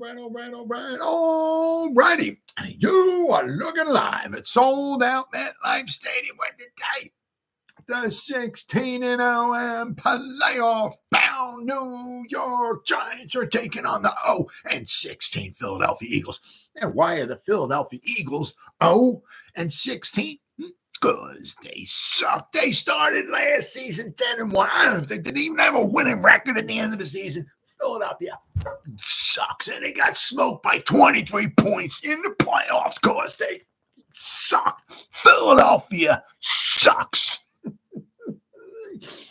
All righty. You are looking live at Sold Out MetLife Stadium when today the 16-0 playoff bound New York Giants are taking on the 0-16 Philadelphia Eagles. And why are the Philadelphia Eagles 0-16? Because they suck. They started last season 10-1. I don't think they didn't even have a winning record at the end of the season. Philadelphia sucks, and they got smoked by 23 points in the playoffs because they suck. Philadelphia sucks.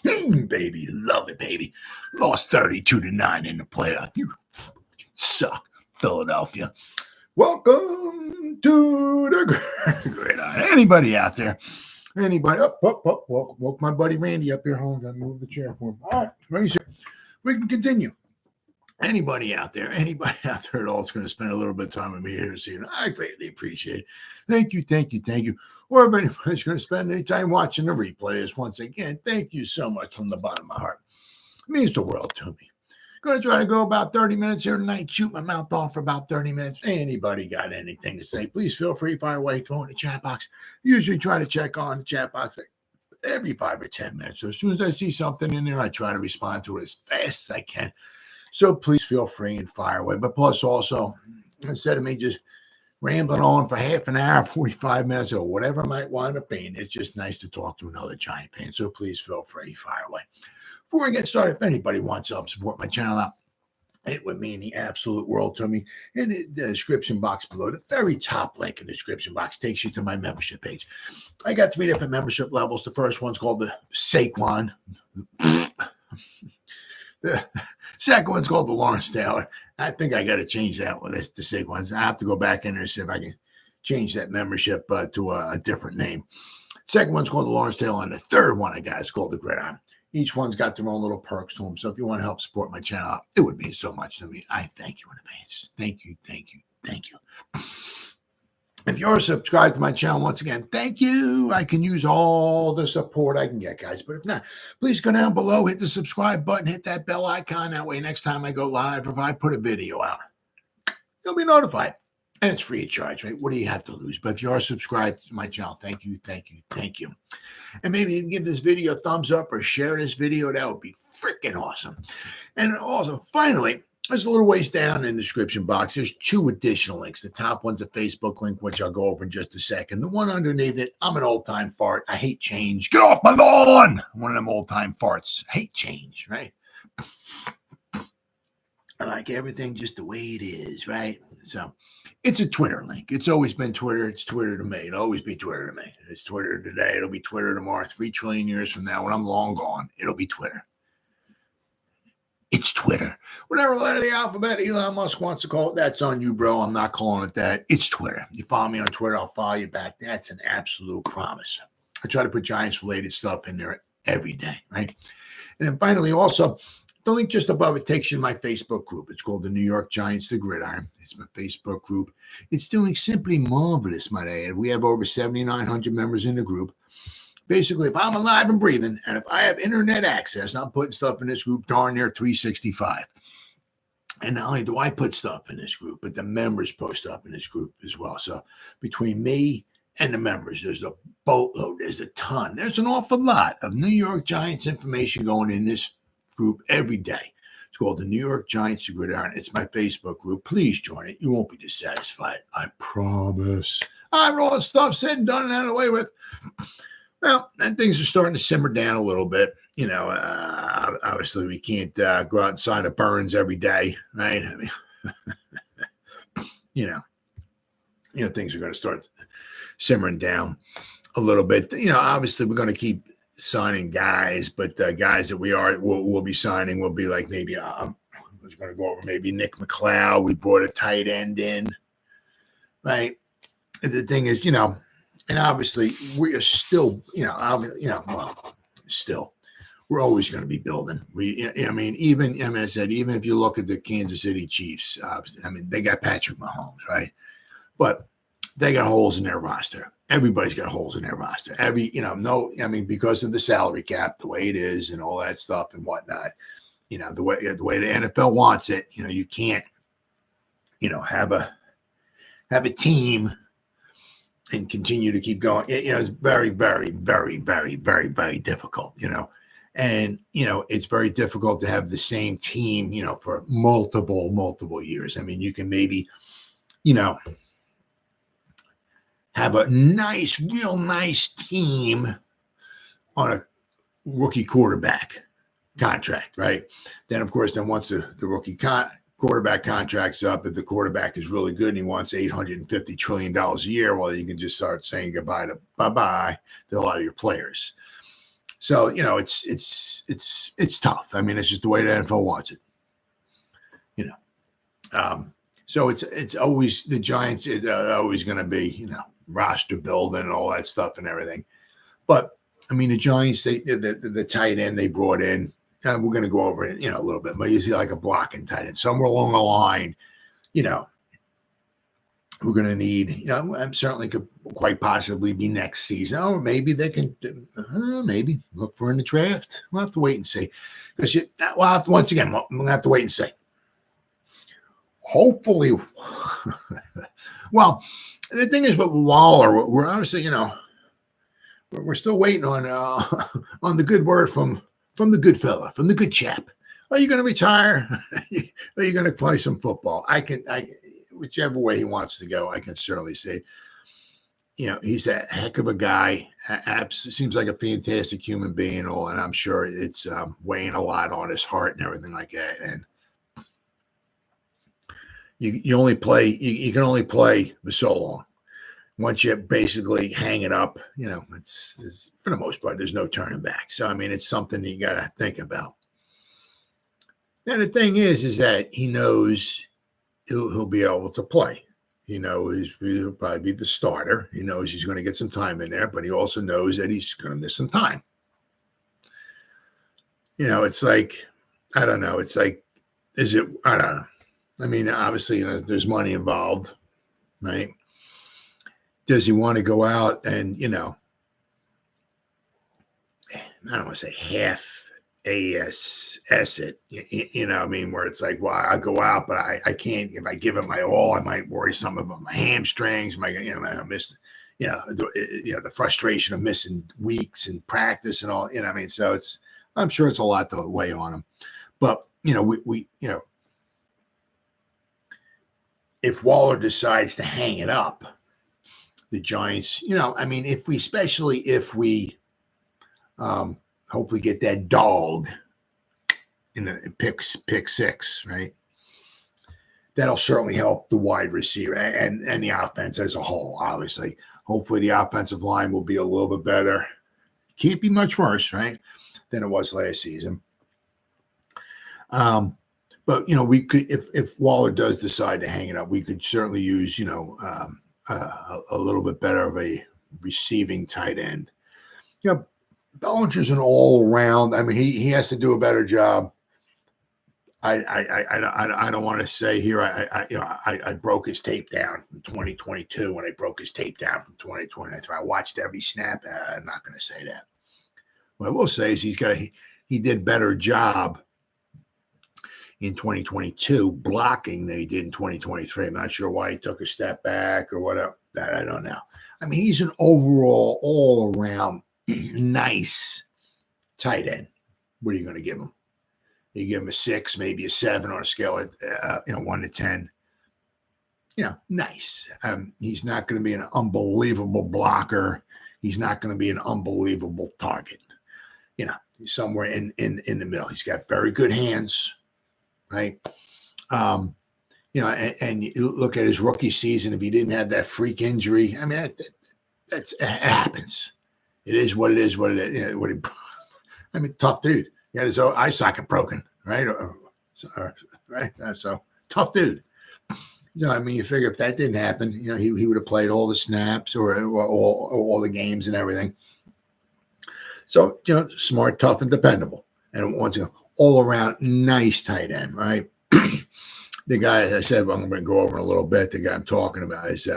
Baby, love it, baby. Lost 32-9 in the playoffs. You suck, Philadelphia. Welcome to the Gridiron. Anybody out there? Anybody? Woke my buddy Randy up here. Hold on, move the chair for him. All right, ready, sir. We can continue. Anybody out there at all is going to spend a little bit of time with me here this evening. I greatly appreciate it. Thank you. Or if anybody's going to spend any time watching the replays, once again, thank you so much from the bottom of my heart. It means the world to me. Going to try to go about 30 minutes here tonight, shoot my mouth off for about 30 minutes. Anybody got anything to say, please feel free, fire away, throw in the chat box. Usually try to check on the chat box every 5 or 10 minutes. So as soon as I see something in there, I try to respond to it as fast as I can. So please feel free and fire away. But plus also, instead of me just rambling on for half an hour, 45 minutes, or whatever it might wind up being, it's just nice to talk to another Giant fan. So please feel free, fire away. Before I get started, if anybody wants to help support my channel out, it would mean the absolute world to me. In the description box below, the very top link in the description box takes you to my membership page. I got 3 different membership levels. The first one's called the Saquon. The second one's called the Lawrence Taylor. I think I got to change that one. That's the Saquon. I have to go back in there and see if I can change that membership to a different name. Second one's called the Lawrence Taylor, and the third one I got is called the Gridiron. Each one's got their own little perks to them. So if you want to help support my channel, it would mean so much to me. I thank you in advance. Thank you. If you're subscribed to my channel, once again, thank you. I can use all the support I can get, guys. But if not, please go down below, hit the subscribe button, hit that bell icon. That way, next time I go live, or if I put a video out, you'll be notified. And it's free of charge, right? What do you have to lose? But if you are subscribed to my channel, thank you. And maybe you can give this video a thumbs up or share this video. That would be freaking awesome. And also, finally, there's a little ways down in the description box. There's 2 additional links. The top one's a Facebook link, which I'll go over in just a second. The one underneath it, I'm an old-time fart. I hate change. Get off my lawn! I'm one of them old-time farts. I hate change, right? I like everything just the way it is, right? So it's a Twitter link. It's always been Twitter. It's Twitter to me. It'll always be Twitter to me. It's Twitter today. It'll be Twitter tomorrow. 3 trillion years from now, when I'm long gone, it'll be Twitter. It's Twitter. Whatever letter of the alphabet Elon Musk wants to call it, that's on you, bro. I'm not calling it that. It's Twitter. You follow me on Twitter, I'll follow you back. That's an absolute promise. I try to put Giants-related stuff in there every day, right? And then finally, also, the link just above it takes you to my Facebook group. It's called the New York Giants, the Gridiron. It's my Facebook group. It's doing simply marvelous, might I add. We have over 7,900 members in the group. Basically, if I'm alive and breathing, and if I have internet access, I'm putting stuff in this group darn near 365. And not only do I put stuff in this group, but the members post stuff in this group as well. So between me and the members, there's a boatload, there's a ton. There's an awful lot of New York Giants information going in this group every day. It's called the New York Giants, the Gridiron. It's my Facebook group. Please join it. You won't be dissatisfied. I promise. I have all the stuff said and done and out of the way with. Well, and things are starting to simmer down a little bit. You know, obviously we can't go out and sign a Burns every day, right? I mean, you know, things are going to start simmering down a little bit. You know, obviously we're going to keep signing guys, but guys that we'll be signing will be like maybe I was going to go over maybe Nick McCloud. We brought a tight end in, right? The thing is, you know. And obviously, we are still, still, we're always going to be building. Even I said, even if you look at the Kansas City Chiefs, they got Patrick Mahomes, right? But they got holes in their roster. Everybody's got holes in their roster. Because of the salary cap, the way it is, and all that stuff and whatnot. You know, the way the NFL wants it. You know, you can't have a team and continue to keep going. It's very, very, very, very, very, very difficult, and, it's very difficult to have the same team, for multiple years. I mean, you can maybe, have a real nice team on a rookie quarterback contract, right? Then, of course, once the rookie quarterback contract's up, if the quarterback is really good and he wants $850 trillion a year, well, you can just start saying bye-bye to a lot of your players. So, it's tough. I mean, it's just the way the NFL wants it, So it's always the Giants is always going to be, roster building and all that stuff and everything. But I mean, the Giants, the tight end they brought in, we're going to go over it, a little bit, but you see like a blocking tight end somewhere along the line, we're going to need, I'm certainly could quite possibly be next season. Or maybe they can, maybe look for in the draft. We'll have to wait and see. Because once again, we're going to have to wait and see. Hopefully, well, the thing is, with Waller, we're obviously, we're still waiting on the good word from the good fella, from the good chap. Are you going to retire? Are you going to play some football? Whichever way he wants to go, I can certainly say, he's a heck of a guy. Seems like a fantastic human being, and I'm sure it's weighing a lot on his heart and everything like that. And you only play, you can only play for so long. Once you basically hang it up, it's for the most part, there's no turning back. So, I mean, it's something you got to think about. And the thing is that he knows he'll be able to play. He knows he'll probably be the starter. He knows he's going to get some time in there, but he also knows that he's going to miss some time. It's like, I don't know. It's like, I don't know. I mean, obviously, there's money involved, right? Does he want to go out and, I don't want to say half AS it, I mean, where it's like, well, I go out, but I can't, if I give it my all, I might worry some about my hamstrings, I miss, the frustration of missing weeks in practice and all, I mean, so I'm sure it's a lot to weigh on him, but, we if Waller decides to hang it up, the Giants, I mean, especially if we hopefully get that dog in the pick six, right? That'll certainly help the wide receiver and the offense as a whole, obviously. Hopefully the offensive line will be a little bit better. Can't be much worse, right, than it was last season. But, we could, if Waller does decide to hang it up, we could certainly use, a little bit better of a receiving tight end. Bellinger's an all-around. I mean, he has to do a better job. I don't want to say here. I broke his tape down from 2022 when I broke his tape down from 2023. I watched every snap. I'm not going to say that. What I will say is he did better job in 2022 blocking than he did in 2023. I'm not sure why he took a step back or whatever. That I don't know. I mean, he's an overall, all-around nice tight end. What are you going to give him? You give him a 6, maybe a 7 on a scale of 1 to 10. Nice. He's not going to be an unbelievable blocker. He's not going to be an unbelievable target. He's somewhere in the middle. He's got very good hands. Right. And you look at his rookie season, if he didn't have that freak injury, I mean, it happens. It is what it is, I mean, tough dude. He had his eye socket broken, right? Right. So tough dude. I mean, you figure if that didn't happen, he would have played all the snaps or all the games and everything. So, smart, tough, and dependable. And once again, all around nice tight end, right? The guy, as I said, I'm going to go over in a little bit. The guy I'm talking about is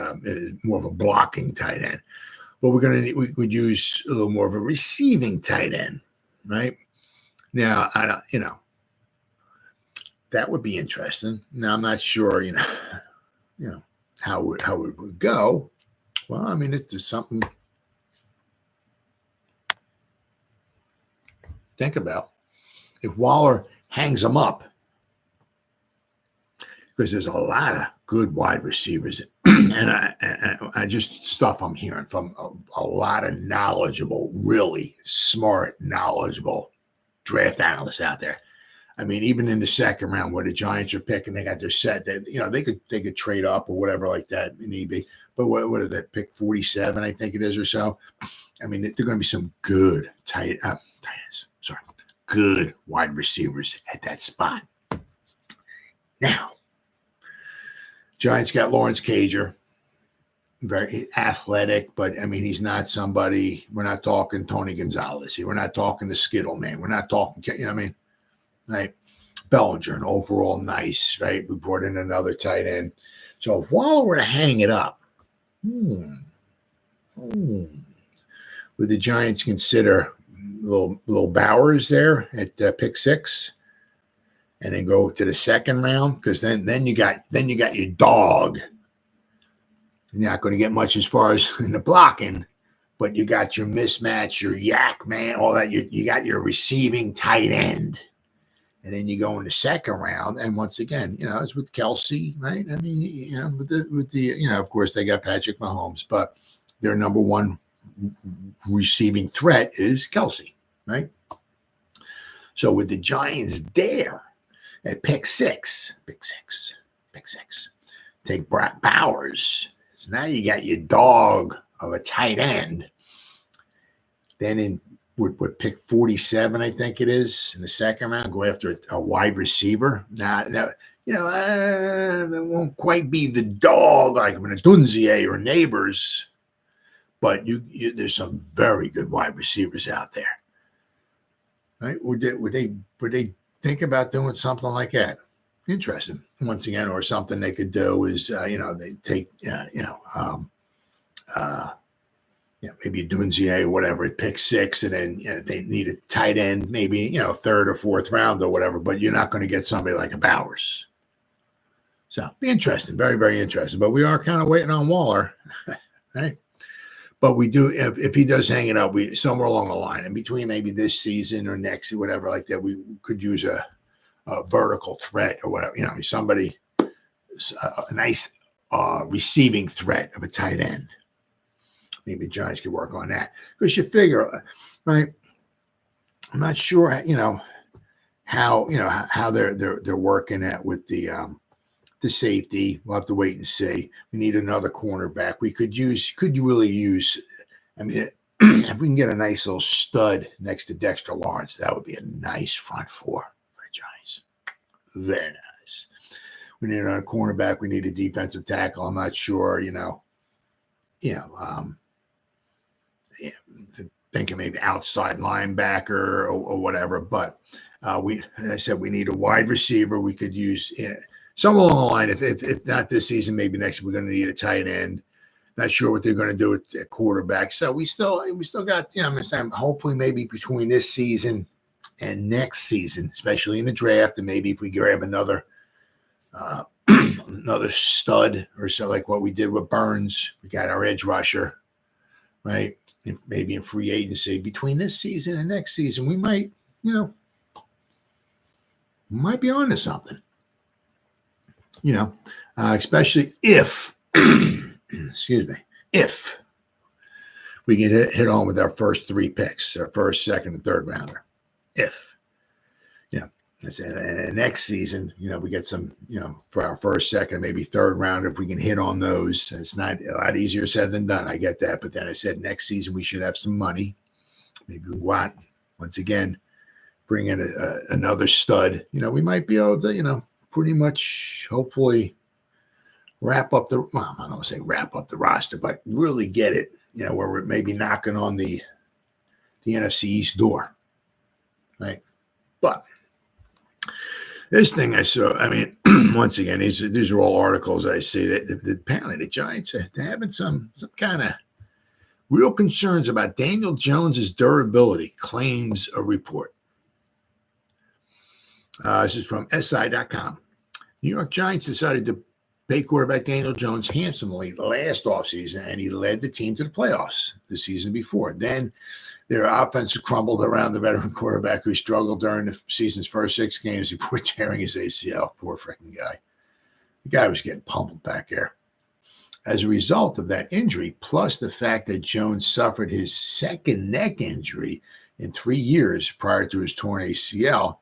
more of a blocking tight end, but we would use a little more of a receiving tight end, right? Now, that would be interesting. Now, I'm not sure, how it would go. Well, I mean, it's just something to think about. If Waller hangs him up, because there's a lot of good wide receivers, and I just stuff I'm hearing from a lot of knowledgeable, really smart, knowledgeable draft analysts out there. I mean, even in the second round where the Giants are picking, they got their set that they could trade up or whatever like that in EB. But what did they pick? 47, I think it is, or so. I mean, there are going to be some good tight ends. Sorry, good wide receivers at that spot. Now, Giants got Lawrence Cager, very athletic, but I mean, he's not somebody. We're not talking Tony Gonzalez here. We're not talking the Skittle man. We're not talking. You know what I mean? Right, Bellinger, and overall nice, right? We brought in another tight end. So if Waller were to hang it up, would the Giants consider little Bowers there at pick 6, and then go to the second round? Because then you got your dog. You're not going to get much as far as in the blocking, but you got your mismatch, your yak man, all that. You got your receiving tight end. And then you go in the second round, and once again, it's with Kelsey, right? I mean, with the of course they got Patrick Mahomes, but their number one receiving threat is Kelsey, right? So with the Giants there at pick 6, take Bowers. So now you got your dog of a tight end. Then would pick 47, I think it is, in the second round, go after a wide receiver. Now, that won't quite be the dog like when a Dunzier or Neighbors, but there's some very good wide receivers out there. Right? Would they think about doing something like that? Interesting. Once again, or something they could do is, they take, maybe a Dunzier or whatever at pick 6, and then they need a tight end, maybe, third or fourth round or whatever, but you're not going to get somebody like a Bowers. So be interesting, very, very interesting. But we are kind of waiting on Waller, right? But we do, if he does hang it up, we somewhere along the line, in between maybe this season or next, whatever like that, we could use a vertical threat or whatever, somebody, a nice receiving threat of a tight end. Maybe the Giants could work on that, because you figure, right? I'm not sure, how they're working at with the safety. We'll have to wait and see. We need another cornerback. Could really use. I mean, if we can get a nice little stud next to Dexter Lawrence, that would be a nice front four for the Giants. Very nice. We need another cornerback. We need a defensive tackle. I'm not sure. Thinking maybe outside linebacker or whatever, but as I said, we need a wide receiver. We could use somewhere along the line. If not this season, maybe next we're going to need a tight end. Not sure what they're going to do at quarterback. So we still got, hopefully maybe between this season and next season, especially in the draft, and maybe if we grab another stud or so, like what we did with Burns, we got our edge rusher, right? Maybe in free agency between this season and next season, we might be on to something, especially if, if we can hit on with our first 3 picks, our first, second, and third rounder. And next season, we get some, for our first, second, maybe third round, if we can hit on those. It's not a lot easier said than done. I get that. But then I said next season we should have some money. Maybe we want, once again, bring in another stud. We might be able to, pretty much, hopefully, wrap up the, well, I don't want to say wrap up the roster, but really get it, where we're maybe knocking on the NFC East door, right? But this thing I saw, once again, these are all articles I see that apparently the Giants are having some kind of real concerns about Daniel Jones's durability, claims a report. This is from SI.com. New York Giants decided to paid quarterback Daniel Jones handsomely last offseason, and he led the team to the playoffs the season before. Then their offense crumbled around the veteran quarterback who struggled during the season's first 6 games before tearing his ACL. Poor freaking guy. The guy was getting pummeled back there. As a result of that injury, plus the fact that Jones suffered his second neck injury in 3 years prior to his torn ACL,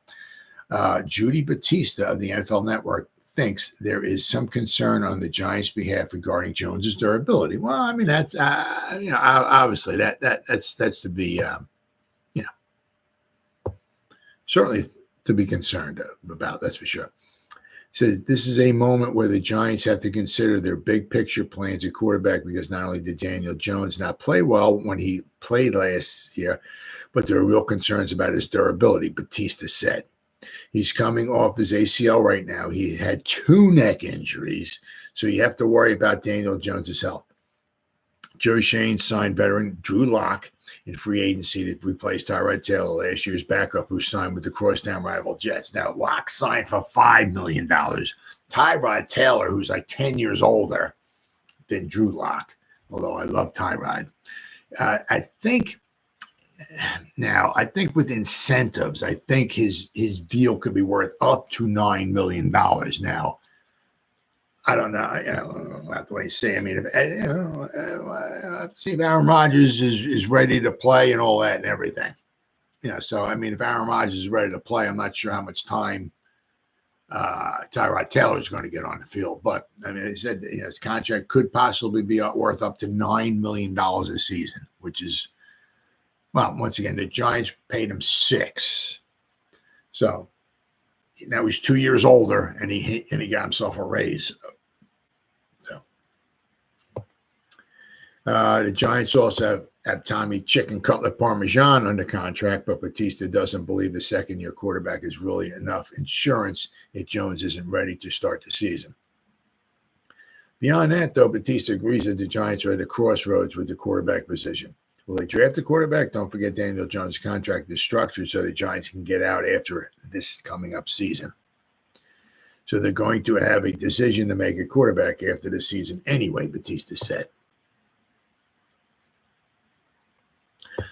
Judy Batista of the NFL Network thinks there is some concern on the Giants' behalf regarding Jones's durability. Well, I mean, that's obviously that's to be certainly to be concerned about. That's for sure. Says this is a moment where the Giants have to consider their big picture plans at quarterback, because not only did Daniel Jones not play well when he played last year, but there are real concerns about his durability, Batista said. He's coming off his ACL right now. He had 2 neck injuries, so you have to worry about Daniel Jones' health. Joe Shane signed veteran Drew Lock in free agency to replace Tyrod Taylor, last year's backup, who signed with the crosstown rival Jets. Now, Lock signed for $5 million. Tyrod Taylor, who's like 10 years older than Drew Lock, although I love Tyrod. I think with incentives, I think his deal could be worth up to $9 million. Now, I don't know. I don't know what you say. I mean, see if Aaron Rodgers is ready to play and all that and everything. So I mean, if Aaron Rodgers is ready to play, I'm not sure how much time Tyrod Taylor is going to get on the field. But I mean, they said his contract could possibly be worth up to $9 million a season, which is, well, once again, the Giants paid him $6. So now he's 2 years older, and he got himself a raise. So the Giants also have Tommy Chicken Cutlet Parmesan under contract, but Batista doesn't believe the second-year quarterback is really enough insurance if Jones isn't ready to start the season. Beyond that, though, Batista agrees that the Giants are at a crossroads with the quarterback position. Will they draft a quarterback? Don't forget Daniel Jones' contract is structured so the Giants can get out after this coming up season. So they're going to have a decision to make a quarterback after the season anyway, Batista said.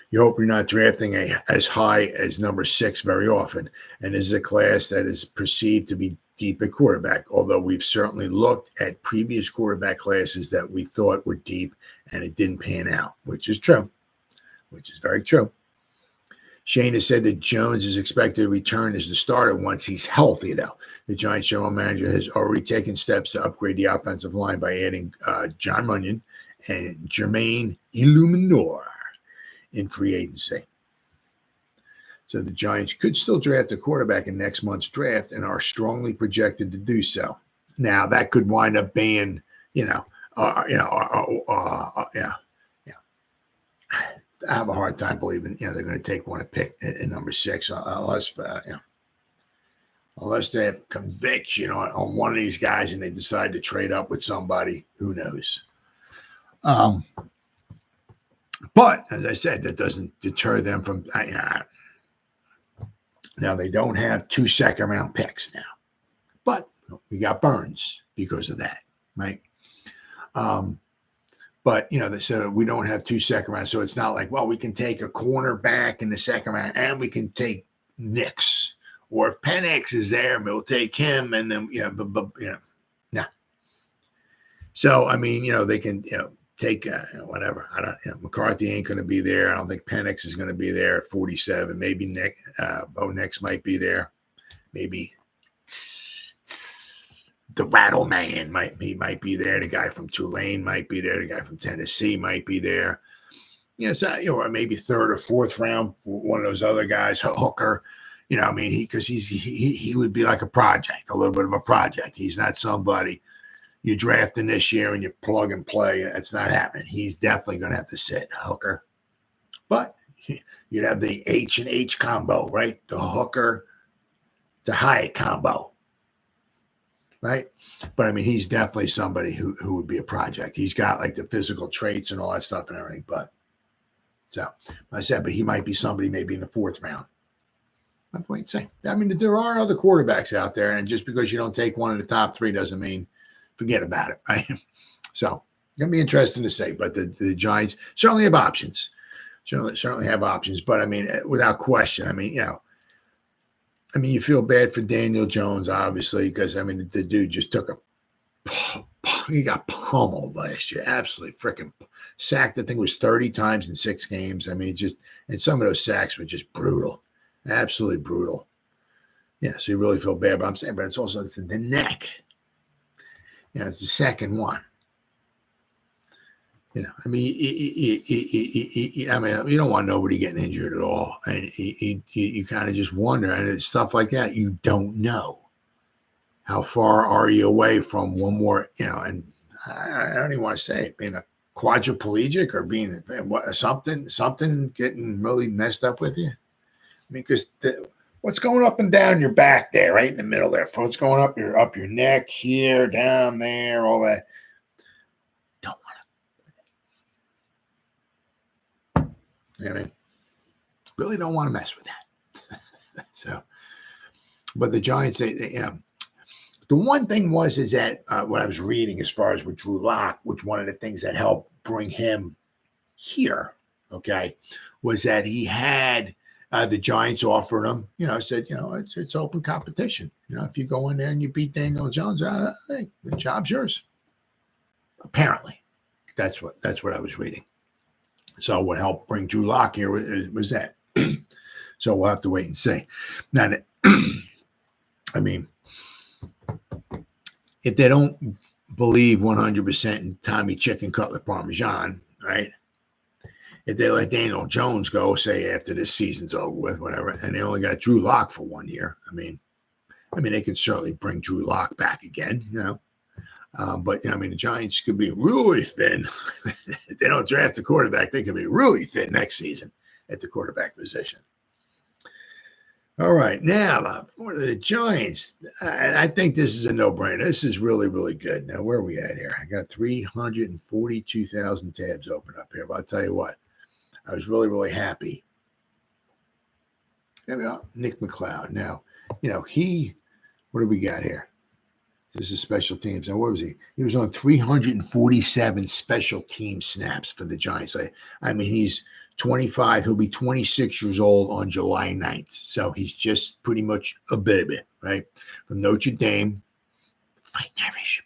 You hope you're not drafting as high as number 6 very often, and this is a class that is perceived to be deep at quarterback, although we've certainly looked at previous quarterback classes that we thought were deep and it didn't pan out, which is true. Which is very true. Shane has said that Jones is expected to return as the starter once he's healthy, though. The Giants general manager has already taken steps to upgrade the offensive line by adding John Runyon and Jermaine Illuminor in free agency. So the Giants could still draft a quarterback in next month's draft and are strongly projected to do so. Now, that could wind up being, I have a hard time believing, they're going to take one at pick at number 6, unless they have conviction on one of these guys and they decide to trade up with somebody. Who knows? But as I said, that doesn't deter them from. Now they don't have 2 second-round picks now, but we got Burns because of that, right? But, they said we don't have 2 second rounds. So it's not like, well, we can take a cornerback in the second round and we can take Nix. Or if Penix is there, we'll take him. And then, nah. So, I mean, they can, take whatever. McCarthy ain't going to be there. I don't think Penix is going to be there at 47. Maybe Bo Nix might be there. Maybe the Rattle Man might be there. The guy from Tulane might be there. The guy from Tennessee might be there. Or maybe 3rd or 4th round for one of those other guys, Hooker. Because he would be like a project, a little bit of a project. He's not somebody you draft in this year and you plug and play. It's not happening. He's definitely going to have to sit, Hooker. But you'd have the H and H combo, right? The Hooker to Hyatt combo. Right. But he's definitely somebody who would be a project. He's got like the physical traits and all that stuff and everything. But he might be somebody maybe in the 4th round. That's what you'd say. There are other quarterbacks out there. And just because you don't take one in the top 3 doesn't mean forget about it, right? So gonna be interesting to say. But the Giants certainly have options. Certainly have options. But I mean, without question, I mean, you feel bad for Daniel Jones, obviously, because I mean the dude just he got pummeled last year. Absolutely freaking sacked. I think it was 30 times in 6 games. I mean, and some of those sacks were just brutal. Absolutely brutal. Yeah, so you really feel bad. But I'm saying, but it's also the neck. It's the second one. I mean, you don't want nobody getting injured at all. And you kind of just wonder. And it's stuff like that. You don't know. How far are you away from one more, and I don't even want to say it, being a quadriplegic or being something getting really messed up with you? I mean, because what's going up and down your back there, right in the middle there, what's going up your neck here, down there, all that. Don't want to. I mean, really don't want to mess with that. So, but the Giants, the one thing is that what I was reading as far as with Drew Lock, which one of the things that helped bring him here, okay, was that he had the Giants offering him, said, it's open competition. If you go in there and you beat Daniel Jones, hey, the job's yours. Apparently, that's what I was reading. So what helped bring Drew Lock here was that. So we'll have to wait and see. Now, I mean, if they don't believe 100% in Tommy Chicken Cutlet Parmesan, right? If they let Daniel Jones go, say after this season's over with, whatever, and they only got Drew Lock for 1 year, I mean, they can certainly bring Drew Lock back again, But the Giants could be really thin. If they don't draft a quarterback, they could be really thin next season at the quarterback position. All right, now for the Giants, I think this is a no-brainer. This is really, really good. Now, where are we at here? I got 342,000 tabs open up here, but I'll tell you what, I was really, really happy. There we go, Nick McCloud. Now, what do we got here? This is special teams. Now, what was he? He was on 347 special team snaps for the Giants. I mean, he's 25. He'll be 26 years old on July 9th. So he's just pretty much a baby, right? From Notre Dame. Fighting Irish.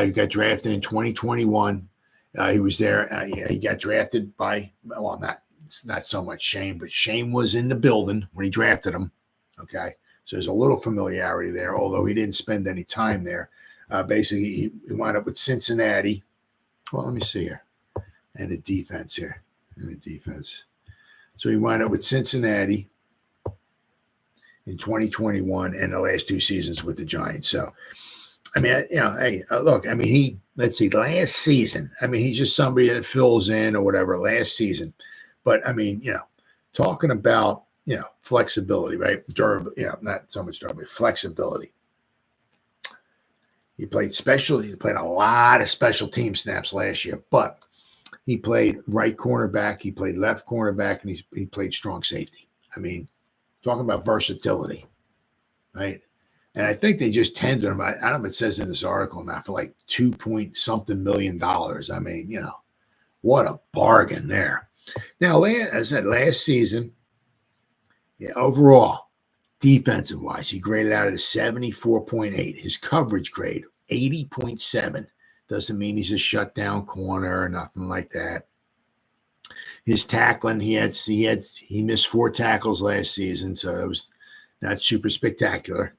He got drafted in 2021. He was there. He got drafted by, not so much Shane, but Shane was in the building when he drafted him. Okay. So there's a little familiarity there, although he didn't spend any time there. Basically, he wound up with Cincinnati. Well, let me see here. And the defense here. So he wound up with Cincinnati in 2021 and the last 2 seasons with the Giants. So, look, let's see, last season, he's just somebody that fills in or whatever last season. But, talking about, flexibility, right? Durable, not so much durability, flexibility. He played a lot of special team snaps last year, but he played right cornerback, he played left cornerback, and he played strong safety. Talking about versatility, right? And I think they just tendered him. I don't know if it says in this article now for like $2.something million. What a bargain there. Now, as I said, last season, overall, defensive-wise, he graded out at a 74.8. His coverage grade, 80.7. Doesn't mean he's a shutdown corner or nothing like that. His tackling, he missed 4 tackles last season, so it was not super spectacular.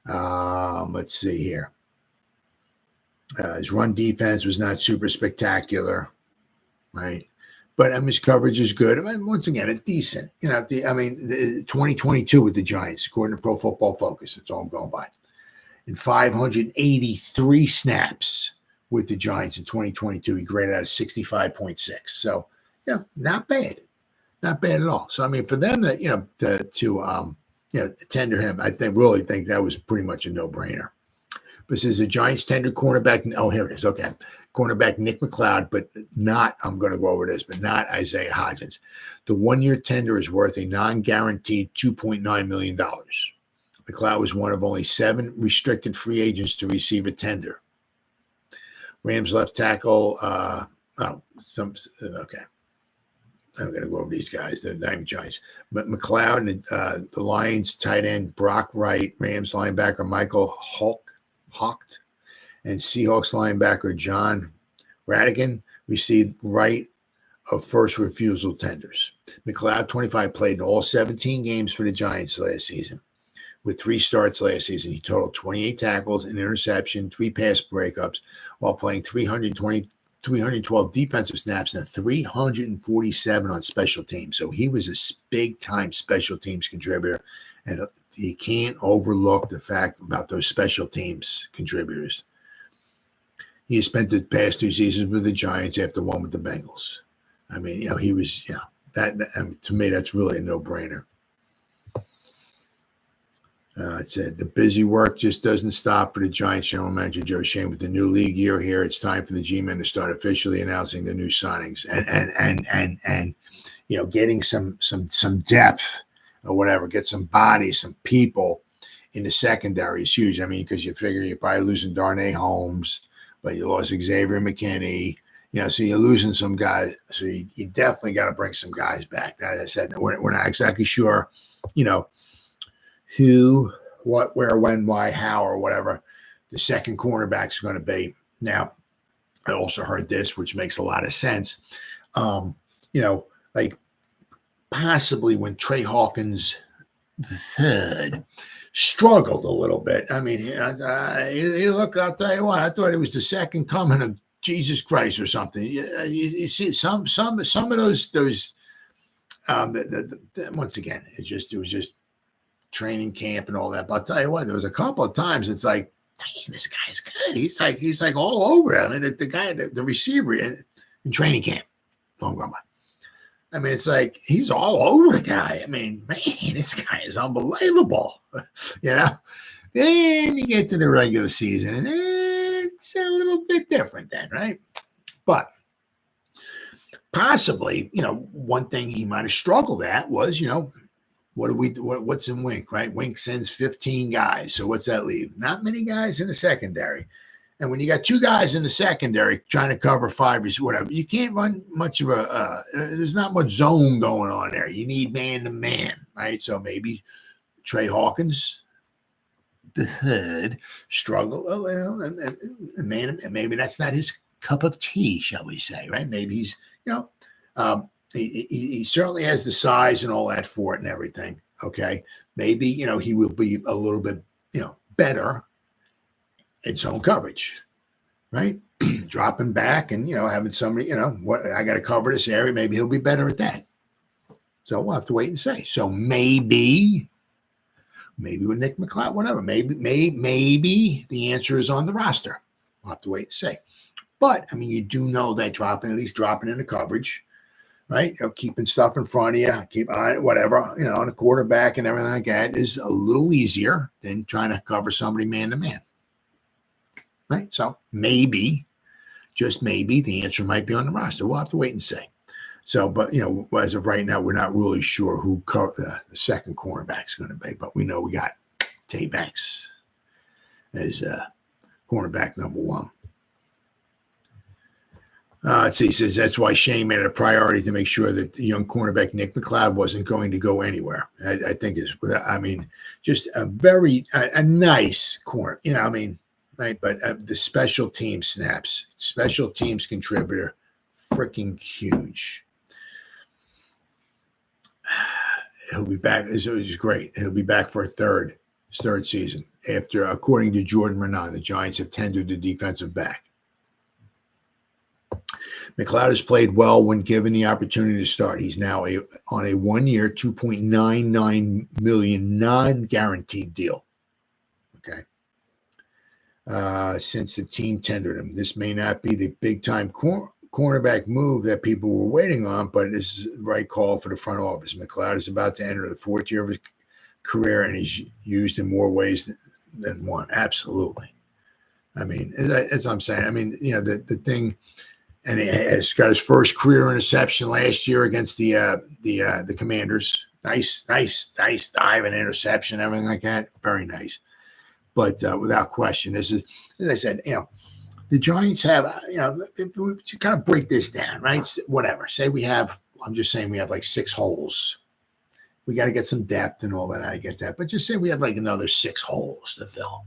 Let's see here. His run defense was not super spectacular, right? But his coverage is good. Once again, it's decent. The 2022 with the Giants, according to Pro Football Focus, that's all I'm going by. In 583 snaps with the Giants in 2022, he graded out a 65.6. So, not bad. Not bad at all. So, for them to tender him, I really think that was pretty much a no-brainer. But says the Giants tendered cornerback. Oh, here it is. Okay. Cornerback Nick McCloud, but I'm going to go over this, but not Isaiah Hodgins. The 1-year tender is worth a non-guaranteed $2.9 million. McCloud was one of only 7 restricted free agents to receive a tender. Rams left tackle. Okay. I'm going to go over these guys. They're not even Giants. But McCloud and the Lions tight end Brock Wright, Rams linebacker Michael Hawkt, and Seahawks linebacker John Radigan received right of first refusal tenders. McCloud, 25, played in all 17 games for the Giants last season. With 3 starts last season, he totaled 28 tackles, an interception, 3 pass breakups, while playing 312 defensive snaps and 347 on special teams. So he was a big-time special teams contributor, and you can't overlook the fact about those special teams contributors. He has spent the past 2 seasons with the Giants after one with the Bengals. I mean, he was, that to me, that's really a no-brainer. It said the busy work just doesn't stop for the Giants general manager Joe Schoen. With the new league year here, it's time for the G-men to start officially announcing the new signings and getting some depth or whatever, get some bodies, some people in the secondary is huge. I mean, because you figure you're probably losing Darnay Holmes, but you lost Xavier McKinney. So you're losing some guys. So you definitely got to bring some guys back. As I said, we're not exactly sure, who, what, where, when, why, how, or whatever the second cornerback is going to be. Now, I also heard this, which makes a lot of sense. Like possibly when Trey Hawkins III struggled a little bit. I mean, look, I'll tell you what, I thought it was the second coming of Jesus Christ or something. You see some of those once again, it was just training camp and all that. But I'll tell you what, there was a couple of times it's like, dang, this guy's good. He's like all over it. I mean, the guy, the receiver in training camp, long run by. I mean, it's like he's all over the guy. I mean, man, this guy is unbelievable. Then you get to the regular season, and it's a little bit different then, right? But possibly, one thing he might have struggled at was, what's in Wink, right? Wink sends 15 guys. So what's that leave? Not many guys in the secondary. And when you got 2 guys in the secondary trying to cover 5 or whatever, you can't run much of there's not much zone going on there. You need man-to-man, right? So maybe Trey Hawkins, the hood, struggle a little, and maybe that's not his cup of tea, shall we say, right? Maybe he's, he certainly has the size and all that for it and everything. Okay. Maybe, he will be a little bit, better in zone coverage, right? Dropping back and, having somebody, what I got to cover this area. Maybe he'll be better at that. So we'll have to wait and see. So maybe with Nick McCloud, whatever, maybe the answer is on the roster. We'll have to wait and see. But I mean, you do know that at least dropping in the coverage, right? Keeping stuff in front of you, keep whatever, on the quarterback and everything like that is a little easier than trying to cover somebody man to man. Right. So maybe, just maybe, the answer might be on the roster. We'll have to wait and see. So, but, as of right now, we're not really sure who the second cornerback is going to be, but we know we got Tay Banks as cornerback number 1. Let's see, he says that's why Shane made it a priority to make sure that the young cornerback Nick McCloud wasn't going to go anywhere. I think just a nice corner, right? But the special team snaps, special teams contributor, freaking huge. He'll be back. It was great. He'll be back for his third season after, according to Jordan Renan, the Giants have tendered the defensive back. McCloud has played well when given the opportunity to start. He's now on a 1-year, $2.99 million non-guaranteed deal. Okay. Since the team tendered him, this may not be the big-time cornerback move that people were waiting on, but this is the right call for the front office. McCloud is about to enter the 4th year of his career, and he's used in more ways than one. Absolutely. I mean, as I'm saying, I mean, the thing. And he's got his first career interception last year against the Commanders. Nice dive and interception, everything like that. Very nice. But without question, this is, as I said, The Giants have, if we to kind of break this down, right? Whatever. Say we have, I'm just saying we have like 6 holes. We got to get some depth and all that. I get that. But just say we have like another 6 holes to fill.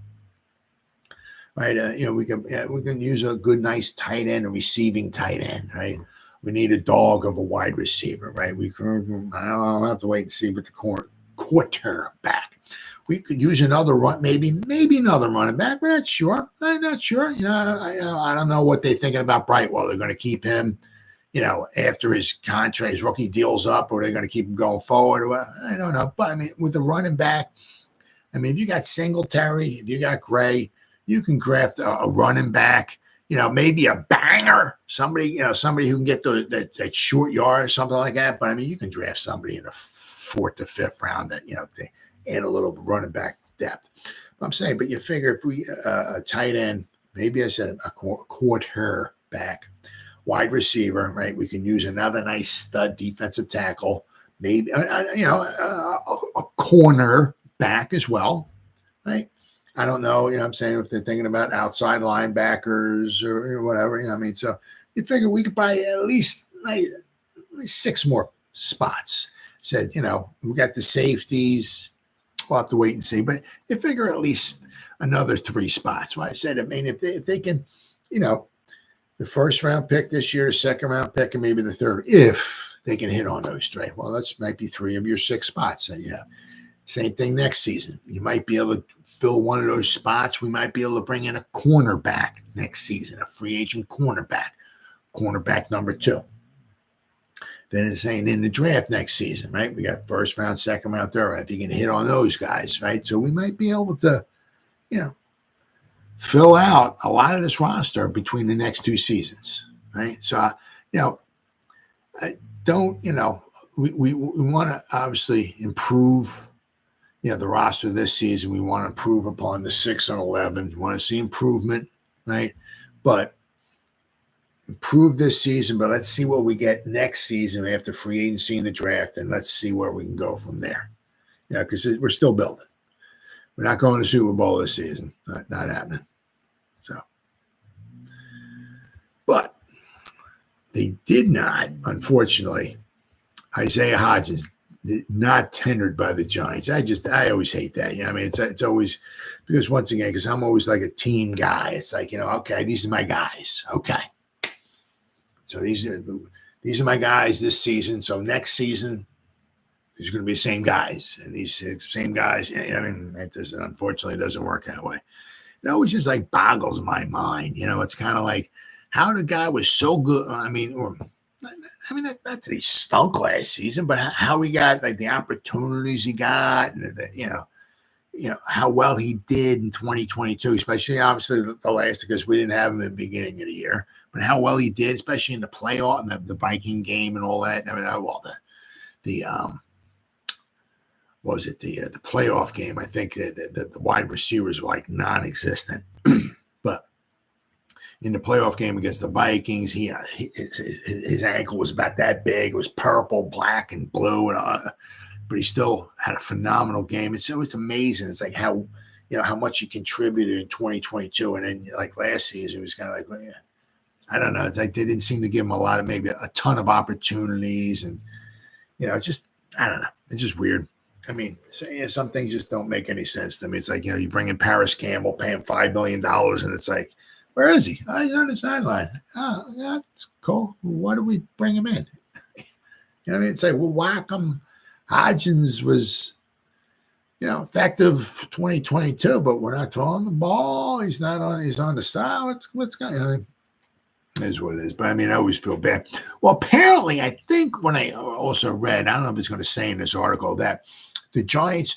Right? We can use a good, nice tight end, a receiving tight end, right? We need a dog of a wide receiver, right? I don't have to wait and see with the quarterback. We could use another run, maybe another running back. We're not sure. I'm not sure. I don't know what they're thinking about Brightwell. They're going to keep him, after his contract, his rookie deal's up, or they're going to keep him going forward. I don't know. But I mean, with the running back, if you got Singletary, if you got Gray, you can draft a running back. Maybe a banger, somebody who can get that short yard or something like that. But you can draft somebody in the 4th to 5th round that they add a little running back depth. I'm saying, but you figure if we a tight end, maybe I said a quarterback, wide receiver, right? We can use another nice stud defensive tackle, maybe a corner back as well, right? I don't know, I'm saying if they're thinking about outside linebackers or whatever, so you figure we could buy at least 6 more spots. Said, we got the safeties. We'll have to wait and see, but you figure at least another 3 spots. Well, I said, if they can, the 1st round pick this year, 2nd round pick, and maybe the 3rd, if they can hit on those 3. Well, that's might be 3 of your 6 spots that you have. Same thing next season. You might be able to fill one of those spots. We might be able to bring in a cornerback next season, a free agent cornerback number 2. Then it's saying in the draft next season, right? We got 1st round, 2nd round, 3rd round. If you can hit on those guys, right? So we might be able to, fill out a lot of this roster between the next 2 seasons, right? So, I don't, we want to obviously improve, the roster this season. We want to improve upon the 6 and 11. We want to see improvement, right? But improve this season, but let's see what we get next season after free agency and the draft, and let's see where we can go from there. Because we're still building. We're not going to Super Bowl this season. Not happening. So, but they did not, unfortunately. Isaiah Hodgins not tendered by the Giants. I always hate that. It's always because once again, because I'm always like a team guy. It's like, okay, these are my guys. Okay. So these are my guys this season. So next season, these are going to be the same guys. And these same guys, it unfortunately doesn't work that way. It always just like boggles my mind. It's kind of like how the guy was so good. Not that he stunk last season, but how he got like the opportunities he got, and how well he did in 2022, especially obviously the last, because we didn't have him in the beginning of the year, but how well he did, especially in the playoff and the Viking game and all that. The playoff game? I think that the wide receivers were like non-existent, but in the playoff game against the Vikings, his ankle was about that big. It was purple, black, and blue, but he still had a phenomenal game. It's amazing. It's like how much he contributed in 2022, and then like last season, it was kind of like, well, yeah, I don't know. It's like they didn't seem to give him maybe a ton of opportunities, and just I don't know. It's just weird. Some things just don't make any sense to me. It's like you bring in Paris Campbell, pay him $5 million, and it's like, where is he? Oh, he's on the sideline. Oh, that's cool. Why do we bring him in? It's like, well, whack him. Hodgins was, effective 2022, but we're not throwing the ball. He's on the side. What's going on? It is what it is. But I always feel bad. Well, apparently, I think when I also read, I don't know if it's going to say in this article, that the Giants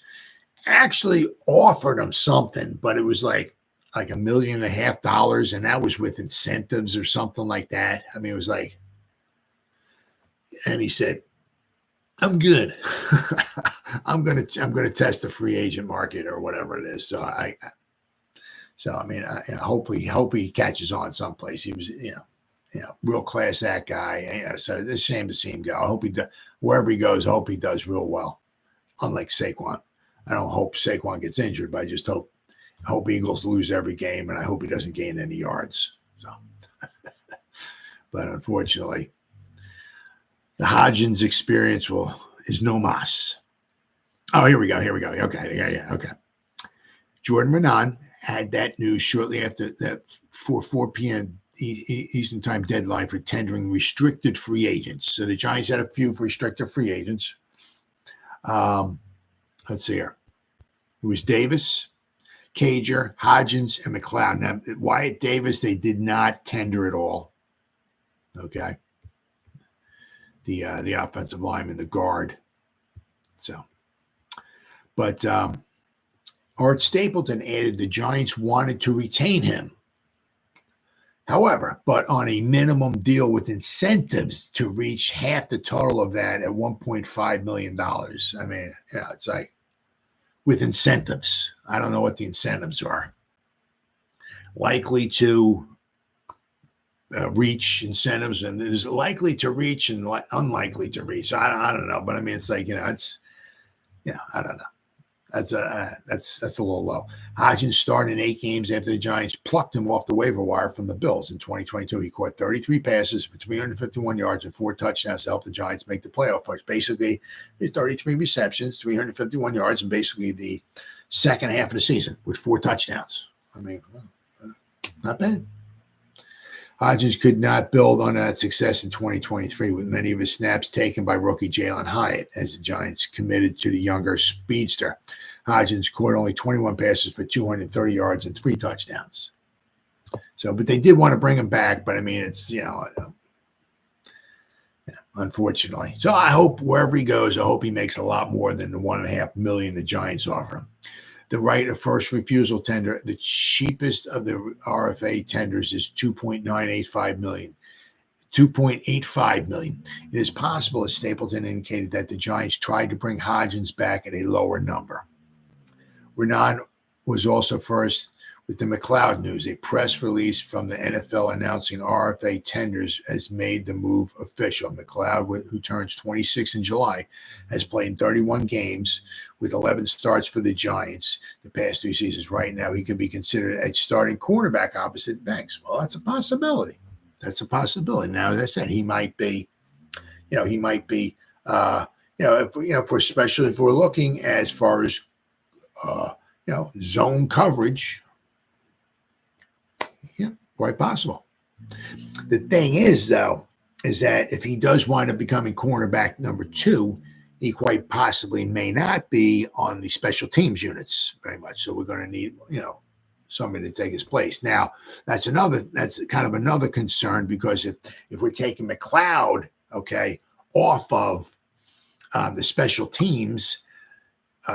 actually offered him something, but it was like $1.5 million, and that was with incentives or something like that. It was like, and he said, I'm good. I'm gonna test the free agent market or whatever it is. Hopefully he catches on someplace. He was, real class act guy. So it's a shame to see him go. I hope wherever he goes, I hope he does real well. Unlike Saquon, I don't hope Saquon gets injured, but I hope Eagles lose every game, and I hope he doesn't gain any yards. So, but unfortunately, the Hodgins experience is no mas. Oh, here we go. Okay, yeah. Okay. Jordan Renan had that news shortly after that for 4 p.m. Eastern Time deadline for tendering restricted free agents. So the Giants had a few restricted free agents. Let's see here. It was Davis, Cager, Hodgins, and McCloud. Now, Wyatt Davis, they did not tender at all. Okay. The offensive lineman, the guard. So, but Art Stapleton added the Giants wanted to retain him. However, but on a minimum deal with incentives to reach half the total of that at $1.5 million. I mean, yeah, it's like with incentives. I don't know what the incentives are. Likely to reach incentives, and there's likely to reach and unlikely to reach. I don't know, but I mean, it's like, it's, I don't know. That's a little low. Hodgins started in 8 games after the Giants plucked him off the waiver wire from the Bills in 2022. He caught 33 passes for 351 yards and 4 touchdowns to help the Giants make the playoff push. Basically, 33 receptions, 351 yards, and basically the second half of the season with 4 touchdowns. I mean, not bad. Hodgins could not build on that success in 2023 with many of his snaps taken by rookie Jalen Hyatt as the Giants committed to the younger speedster. Hodgins caught only 21 passes for 230 yards and 3 touchdowns. So, but they did want to bring him back, but I mean, it's, unfortunately. So I hope wherever he goes, I hope he makes a lot more than the $1.5 million the Giants offer him. The right of first refusal tender, the cheapest of the RFA tenders, is $2.85 million. It is possible, as Stapleton indicated, that the Giants tried to bring Hodgins back at a lower number. Renan was also first with the McCloud news. A press release from the NFL announcing RFA tenders has made the move official. McCloud, who turns 26 in July, has played 31 games with 11 starts for the Giants the past 2 seasons. Right now, he could be considered a starting cornerback opposite Banks. Well, that's a possibility. Now, as I said, he might be, especially if we're looking as far as, zone coverage. Yeah, quite possible. The thing is, though, is that if he does wind up becoming cornerback number 2, he quite possibly may not be on the special teams units very much. So we're going to need, somebody to take his place. Now, that's kind of another concern, because if we're taking McCloud, off of the special teams,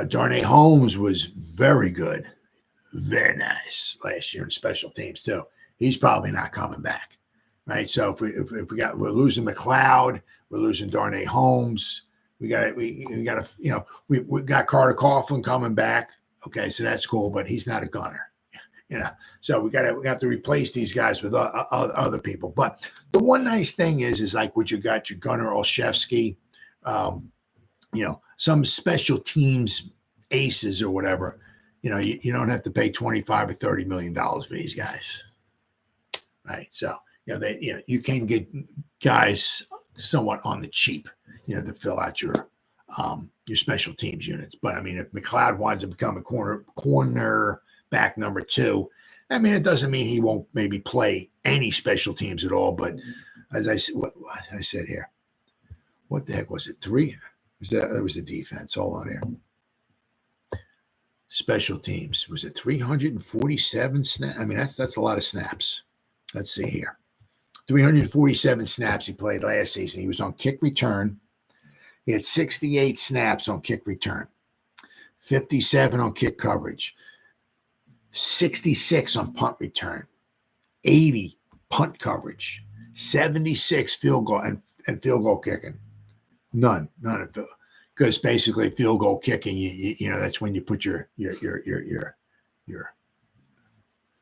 Darnay Holmes was very good. Very nice last year in special teams too. He's probably not coming back, right? So if we're losing McCloud, we're losing Darnay Holmes. We got Carter Coughlin coming back. Okay, so that's cool, but he's not a gunner, So we got to replace these guys with other people. But the one nice thing is like what you got your gunner Olszewski, some special teams aces or whatever. You don't have to pay $25 or $30 million for these guys, right? So, you can get guys somewhat on the cheap, to fill out your special teams units. But I mean, if McCloud wants to become a corner back number 2, I mean, it doesn't mean he won't maybe play any special teams at all. But as I said, what I said here, what the heck was it? 3? That was the defense. Hold on here. Special teams, was it 347 snaps? I mean, that's a lot of snaps. Let's see here. 347 snaps he played last season. He was on kick return. He had 68 snaps on kick return, 57 on kick coverage, 66 on punt return, 80 punt coverage, 76 field goal and field goal kicking. None of it. Because basically field goal kicking, that's when you put your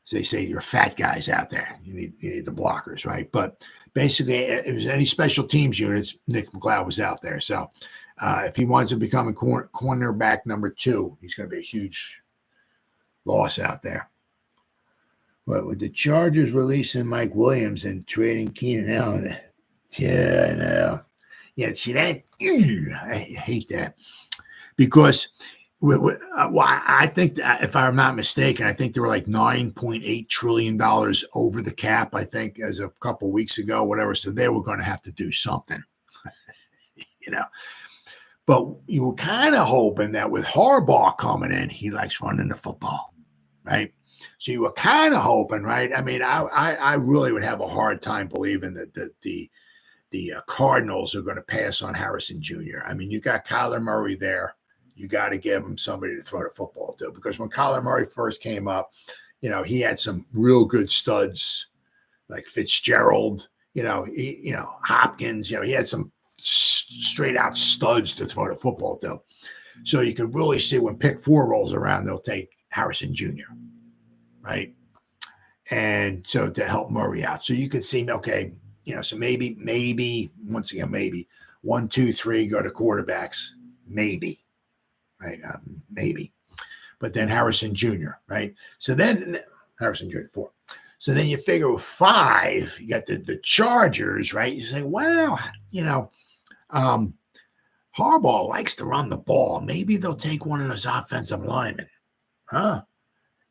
as they say, your fat guys out there. You need the blockers, right? But basically, if there's any special teams units, Nick McCloud was out there. So if he wants to become a cornerback number 2, he's going to be a huge loss out there. What with the Chargers releasing Mike Williams and trading Keenan Allen? Yeah, I know. Yeah, see that? I hate that because I think that if I'm not mistaken, I think they were like $9.8 trillion over the cap. I think as a couple of weeks ago, whatever. So they were going to have to do something, you know. But you were kind of hoping that with Harbaugh coming in, he likes running the football, right? So you were kind of hoping, right? I mean, I really would have a hard time believing that the Cardinals are going to pass on Harrison Jr. I mean, you got Kyler Murray there. You got to give him somebody to throw the football to, because when Kyler Murray first came up, he had some real good studs like Fitzgerald, Hopkins, he had some straight out studs to throw the football to. So you can really see when pick 4 rolls around, they'll take Harrison Jr., right? And so to help Murray out. So you could see, okay, so maybe, once again, maybe 1, 2, 3 go to quarterbacks, maybe. Right, maybe, but then Harrison Jr., right? So then Harrison Jr. 4. So then you figure with 5, you got the Chargers, right? You say, well, Harbaugh likes to run the ball. Maybe they'll take one of those offensive linemen, huh?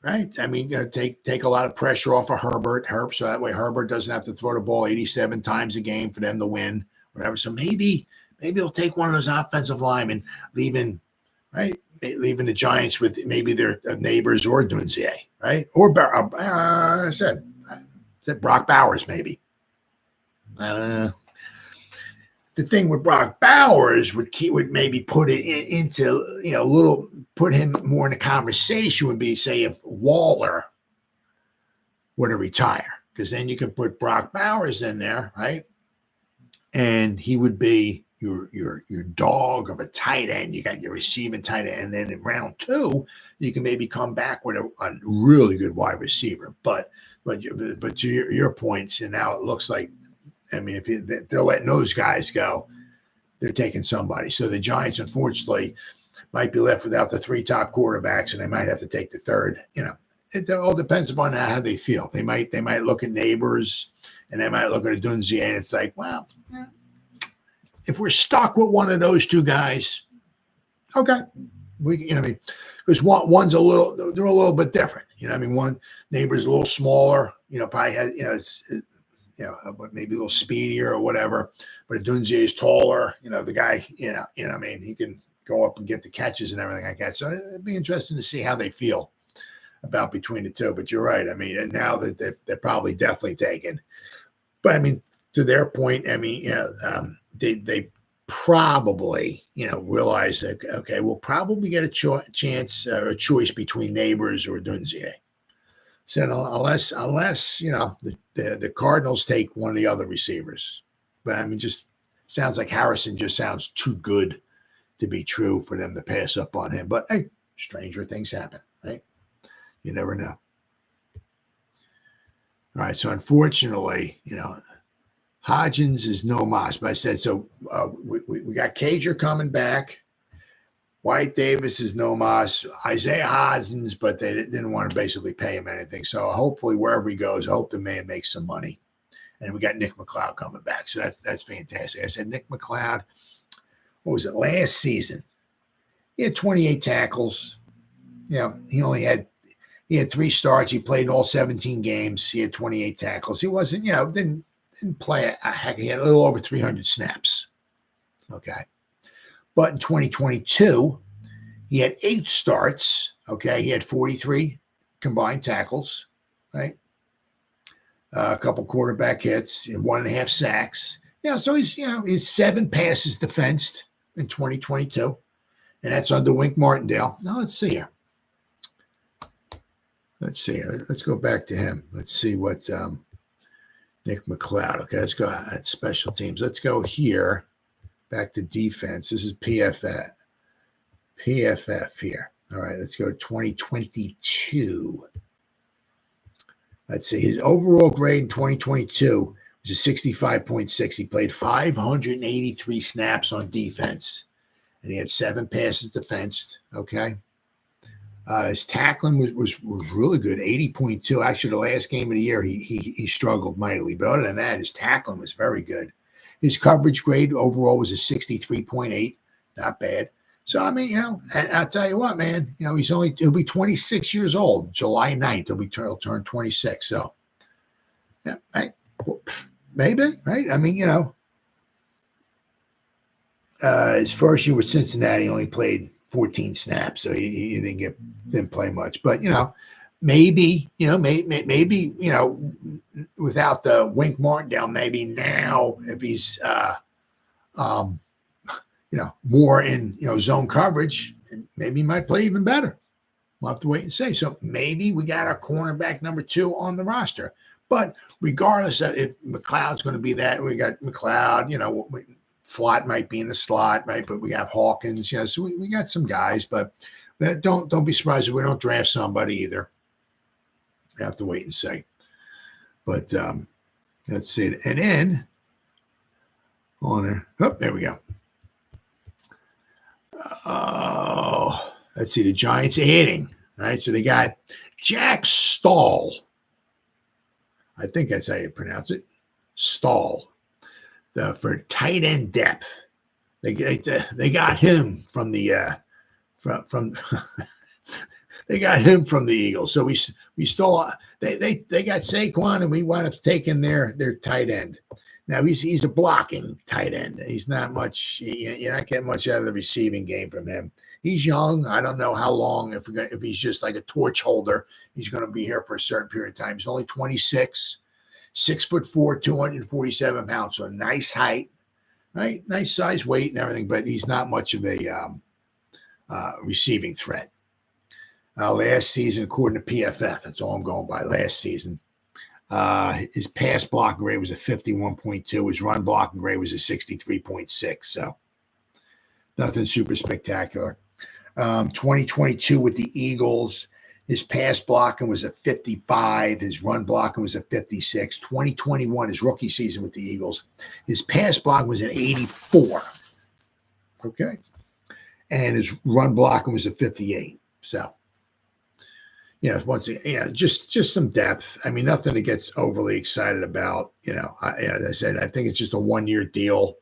Right? I mean, take a lot of pressure off of Herbert, so that way Herbert doesn't have to throw the ball 87 times a game for them to win, whatever. So maybe they'll take one of those offensive linemen, leaving the Giants with maybe their neighbors or Dunzier, right? Or I said Brock Bowers, maybe. The thing with Brock Bowers would maybe put it into put him more in the conversation would be, say, if Waller were to retire, because then you could put Brock Bowers in there, right? And he would be your dog of a tight end. You got your receiving tight end, and then in round 2, you can maybe come back with a really good wide receiver. But to your points, and now it looks like, I mean, if they're letting those guys go, they're taking somebody. So the Giants, unfortunately, might be left without the 3 top quarterbacks, and they might have to take the 3rd. It all depends upon how they feel. They might look at Neighbors, and they might look at a Dunzier, and it's like, well, if we're stuck with one of those 2 guys, okay, because one's they're a little bit different. One Neighbor's a little smaller, probably has, maybe a little speedier or whatever, but Dunzier is taller, the guy, he can go up and get the catches and everything like that. So it'd be interesting to see how they feel about between the 2. But you're right. I mean, and now that they're probably definitely taken. But I mean, to their point, I mean, they probably, realize that, okay, we'll probably get a chance or a choice between Neighbors or Dunzier. So unless the Cardinals take one of the other receivers. But I mean, just sounds like Harrison just sounds too good to be true for them to pass up on him. But hey, stranger things happen, right? You never know. All right, so unfortunately, Hodgins is no mas. But I said, so we got Cager coming back. White Davis is no mas. Isaiah Hodgins, but they didn't want to basically pay him anything. So hopefully wherever he goes, I hope the man makes some money. And we got Nick McCloud coming back. So that's fantastic. I said Nick McCloud, what was it, last season? He had 28 tackles. He had 3 starts. He played all 17 games. He had 28 tackles. He wasn't, didn't play a heck. He had a little over 300 snaps. Okay. But in 2022, he had 8 starts. Okay. He had 43 combined tackles, right? A couple quarterback hits, 1.5 sacks. So he's 7 passes defensed in 2022. And that's under Wink Martindale. Now let's see here. Let's go back to him. Let's see what Nick McCloud. Okay, let's go at special teams. Let's go here. Back to defense. This is PFF here. All right, let's go to 2022. Let's see. His overall grade in 2022 was a 65.6. He played 583 snaps on defense, and he had 7 passes defensed. Okay. His tackling was really good, 80.2. Actually, the last game of the year, he struggled mightily. But other than that, his tackling was very good. His coverage grade overall was a 63.8. Not bad. So, I mean, and I'll tell you what, man, he'll be 26 years old. July 9th, he'll turn 26. So, yeah, right. Maybe, right? I mean, his first year with Cincinnati, only played 14 snaps, so he didn't play much. But maybe without the Wink Martindale, maybe now if he's more in zone coverage, maybe he might play even better. We'll have to wait and see. So maybe we got our cornerback number 2 on the roster. But regardless of if McCloud's going to be that, we got McCloud. Flott might be in the slot, right? But we have Hawkins, so we got some guys, but don't be surprised if we don't draft somebody either. We have to wait and see. But let's see. And then there we go. Oh, let's see. The Giants adding, right? So they got Jack Stahl. I think that's how you pronounce it. Stahl. For tight end depth, they got him from the from they got him from the Eagles. So we stole. They got Saquon, and we wound up taking their tight end. Now he's a blocking tight end. He's not much. You're not getting much out of the receiving game from him. He's young. I don't know how long. If he's just like a torch holder, he's going to be here for a certain period of time. He's only 26. 6'4", 247 pounds, so a nice height, right? Nice size, weight, and everything, but he's not much of a receiving threat. Last season, according to PFF, that's all I'm going by. Last season, his pass blocking grade was a 51.2. His run blocking grade was a 63.6. So nothing super spectacular. 2022 with the Eagles. His pass blocking was a 55. His run blocking was a 56. 2021, his rookie season with the Eagles, his pass blocking was an 84. Okay. And his run blocking was a 58. So, once again, just some depth. I mean, nothing to get overly excited about. As I said, I think it's just a 1-year deal.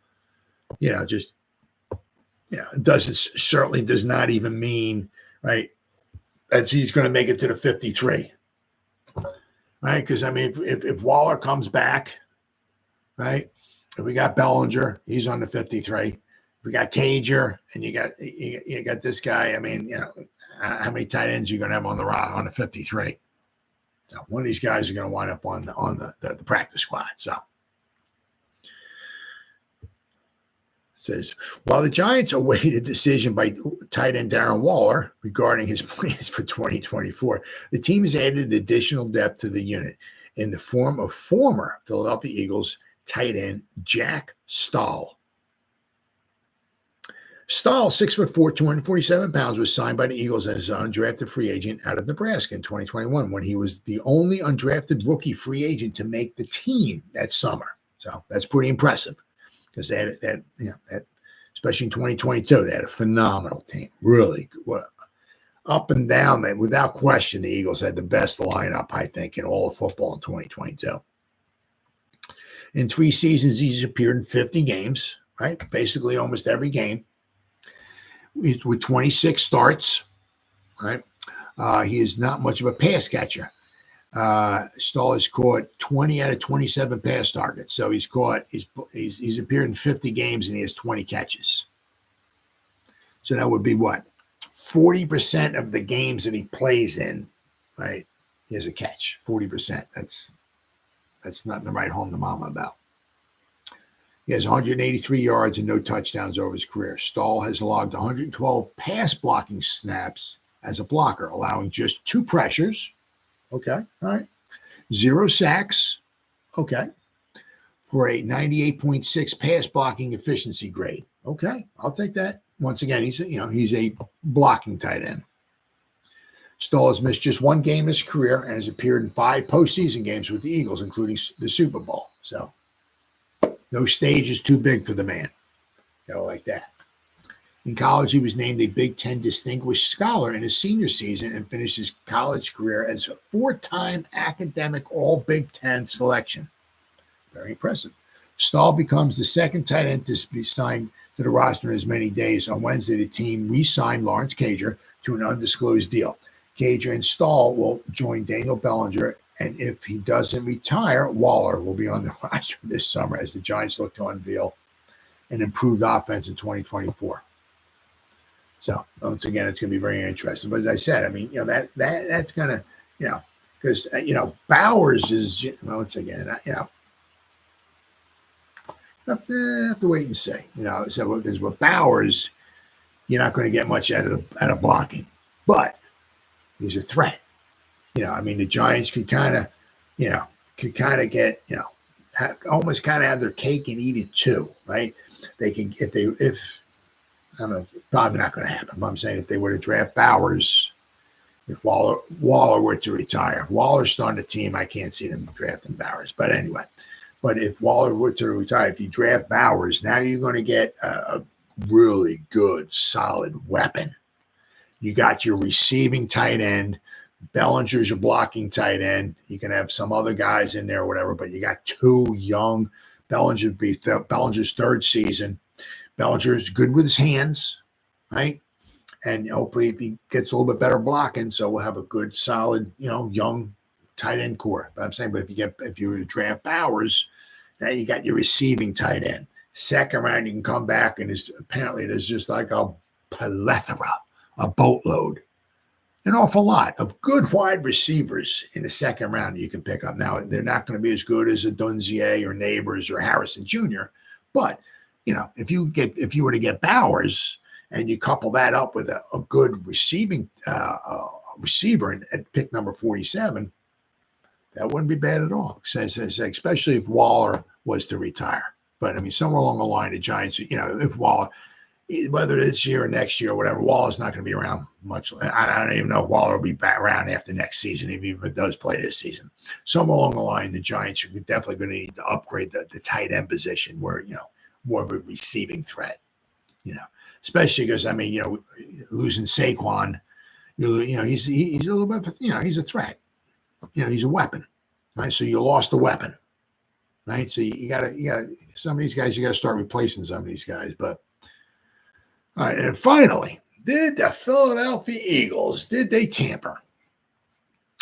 Certainly does not even mean, right, that he's going to make it to the 53, right? Because, I mean, if Waller comes back, right, if we got Bellinger, he's on the 53. If we got Cager, and you got this guy, I mean, how many tight ends are you going to have on the 53? So one of these guys are going to wind up on the practice squad. So says, while the Giants await a decision by tight end Darren Waller regarding his plans for 2024, the team has added additional depth to the unit in the form of former Philadelphia Eagles tight end Jack Stahl. Stahl, 6'4", 247 pounds, was signed by the Eagles as an undrafted free agent out of Nebraska in 2021 when he was the only undrafted rookie free agent to make the team that summer. So that's pretty impressive. Because they had that, especially in 2022, they had a phenomenal team. Really, up and down, without question, the Eagles had the best lineup, I think, in all of football in 2022. In 3 seasons, he's appeared in 50 games, right? Basically, almost every game, with 26 starts, right? He is not much of a pass catcher. Stahl has caught 20 out of 27 pass targets. So he's appeared in 50 games and he has 20 catches. So that would be what? 40% of the games that he plays in, right? He has a catch. 40%. That's nothing to write home to mama about. He has 183 yards and no touchdowns over his career. Stahl has logged 112 pass blocking snaps as a blocker, allowing just 2 pressures. Okay. All right. 0 sacks. Okay. For a 98.6 pass blocking efficiency grade. Okay. I'll take that. Once again, he's a blocking tight end. Stahl has missed just 1 game in his career and has appeared in 5 postseason games with the Eagles, including the Super Bowl. So no stage is too big for the man. Gotta like that. In college, he was named a Big Ten Distinguished Scholar in his senior season and finished his college career as a 4-time academic All-Big Ten selection. Very impressive. Stahl becomes the second tight end to be signed to the roster in as many days. On Wednesday, the team re-signed Lawrence Cager to an undisclosed deal. Cager and Stahl will join Daniel Bellinger, and if he doesn't retire, Waller will be on the roster this summer as the Giants look to unveil an improved offense in 2024. So once again, it's going to be very interesting. But as I said, I mean, that's going to, because Bowers is once again, have to wait and see. So because with Bowers, you're not going to get much out of blocking, but he's a threat. The Giants could kind of get, almost kind of have their cake and eat it too, right? They can, probably not going to happen, but I'm saying if they were to draft Bowers, if Waller were to retire, if Waller's starting the team, I can't see them drafting Bowers. But anyway, if Waller were to retire, if you draft Bowers, now you're going to get a really good, solid weapon. You got your receiving tight end. Bellinger's your blocking tight end. You can have some other guys in there or whatever, but you got two young. Bellinger's third season. Bellinger's good with his hands, right? And hopefully if he gets a little bit better blocking, so we'll have a good, solid, young tight end core. But I'm saying, if you were to draft Bowers, now you got your receiving tight end. Second round, you can come back, and apparently there's just like a plethora, a boatload, an awful lot of good wide receivers in the second round you can pick up. Now, they're not going to be as good as a Dunzier or Neighbors or Harrison Jr., but if you were to get Bowers and you couple that up with a good receiving receiver at pick number 47, that wouldn't be bad at all, especially if Waller was to retire. But, somewhere along the line, the Giants, if Waller, whether this year or next year or whatever, Waller's not going to be around much. I don't even know if Waller will be back around after next season, if he even does play this season. Somewhere along the line, the Giants are definitely going to need to upgrade the tight end position where, more of a receiving threat, especially because, losing Saquon, he's a little bit, he's a threat. He's a weapon, right? So you lost a weapon, right? So you gotta, some of these guys, you gotta start replacing some of these guys. But all right, and finally, did the Philadelphia Eagles, did they tamper?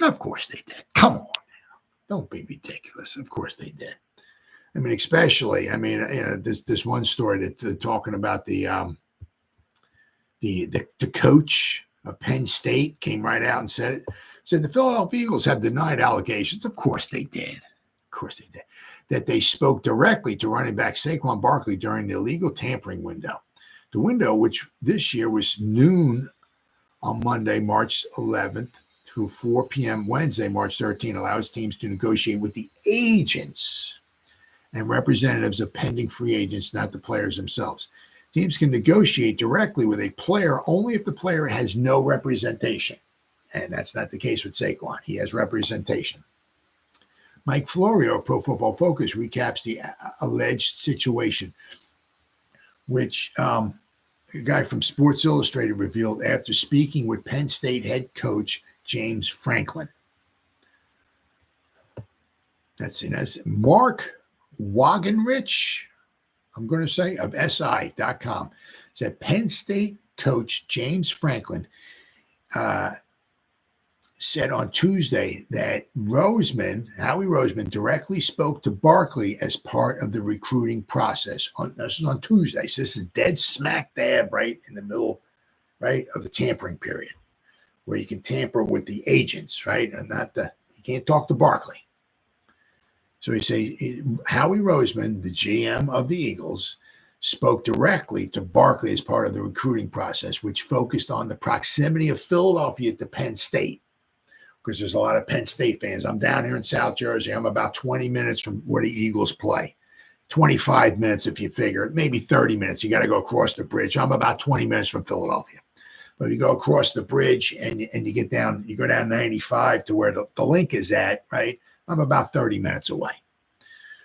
Of course they did. Come on now. Don't be ridiculous. Of course they did. Especially, this one story that they're talking about the coach of Penn State came right out and said the Philadelphia Eagles have denied allegations. Of course they did. Of course they did. That they spoke directly to running back Saquon Barkley during the illegal tampering window. The window, which this year was noon on Monday, March 11th, through 4 p.m. Wednesday, March 13th, allows teams to negotiate with the agents and representatives of pending free agents, not the players themselves. Teams can negotiate directly with a player only if the player has no representation. And that's not the case with Saquon. He has representation. Mike Florio of Pro Football Focus recaps the alleged situation, which a guy from Sports Illustrated revealed after speaking with Penn State head coach James Franklin. That's Mark Wagenrich, I'm going to say, of SI.com, said Penn State coach James Franklin said on Tuesday that Howie Roseman, directly spoke to Barkley as part of the recruiting process. This is on Tuesday, so this is dead smack dab right in the middle, right, of the tampering period, where you can tamper with the agents, right, and you can't talk to Barkley. So he says Howie Roseman, the GM of the Eagles, spoke directly to Barkley as part of the recruiting process, which focused on the proximity of Philadelphia to Penn State, because there's a lot of Penn State fans. I'm down here in South Jersey. I'm about 20 minutes from where the Eagles play. 25 minutes if you figure, maybe 30 minutes. You got to go across the bridge. I'm about 20 minutes from Philadelphia. But if you go across the bridge and you go down 95 to where the link is at, right? I'm about 30 minutes away.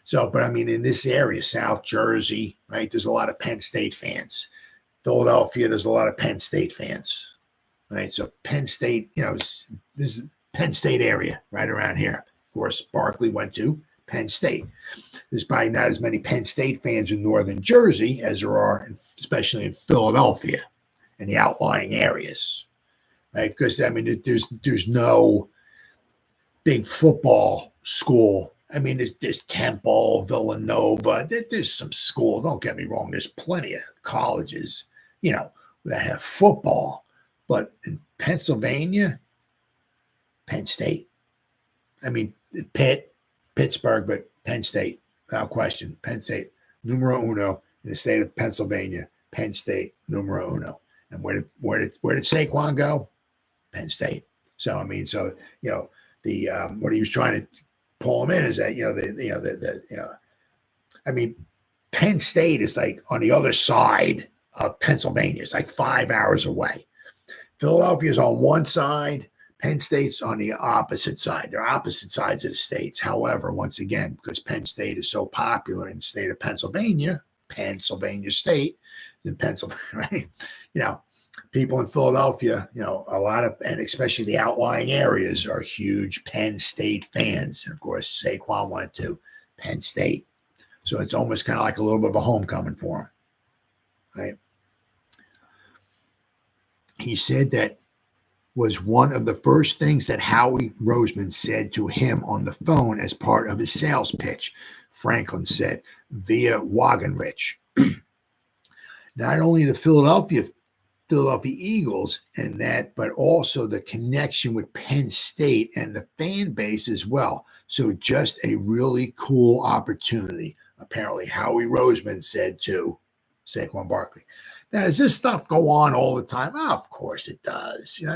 So, but in this area, South Jersey, right, there's a lot of Penn State fans. Philadelphia, there's a lot of Penn State fans, right? So Penn State, this is Penn State area right around here. Of course, Barkley went to Penn State. There's probably not as many Penn State fans in northern Jersey as there are, especially in Philadelphia and the outlying areas, right? Because, there's no big football school. There's Temple, Villanova. There's some schools. Don't get me wrong. There's plenty of colleges, that have football. But in Pennsylvania, Penn State. Pittsburgh, but Penn State, without question. Penn State, numero uno in the state of Pennsylvania. Penn State, numero uno. And where did Saquon go? Penn State. So what he was trying to pull him in is that Penn State is like on the other side of Pennsylvania. It's like 5 hours away. Philadelphia is on one side. Penn State's on the opposite side. They're opposite sides of the states. However, once again, because Penn State is so popular in the state of Pennsylvania State, in Pennsylvania, right? People in Philadelphia, a lot of, and especially the outlying areas, are huge Penn State fans. And of course, Saquon went to Penn State. So it's almost kind of like a little bit of a homecoming for him, right? He said that was one of the first things that Howie Roseman said to him on the phone as part of his sales pitch, Franklin said, via Wagenrich. Not only the Philadelphia Eagles and that, but also the connection with Penn State and the fan base as well. So just a really cool opportunity, apparently Howie Roseman said to Saquon Barkley. Now, does this stuff go on all the time? Oh, of course it does. So,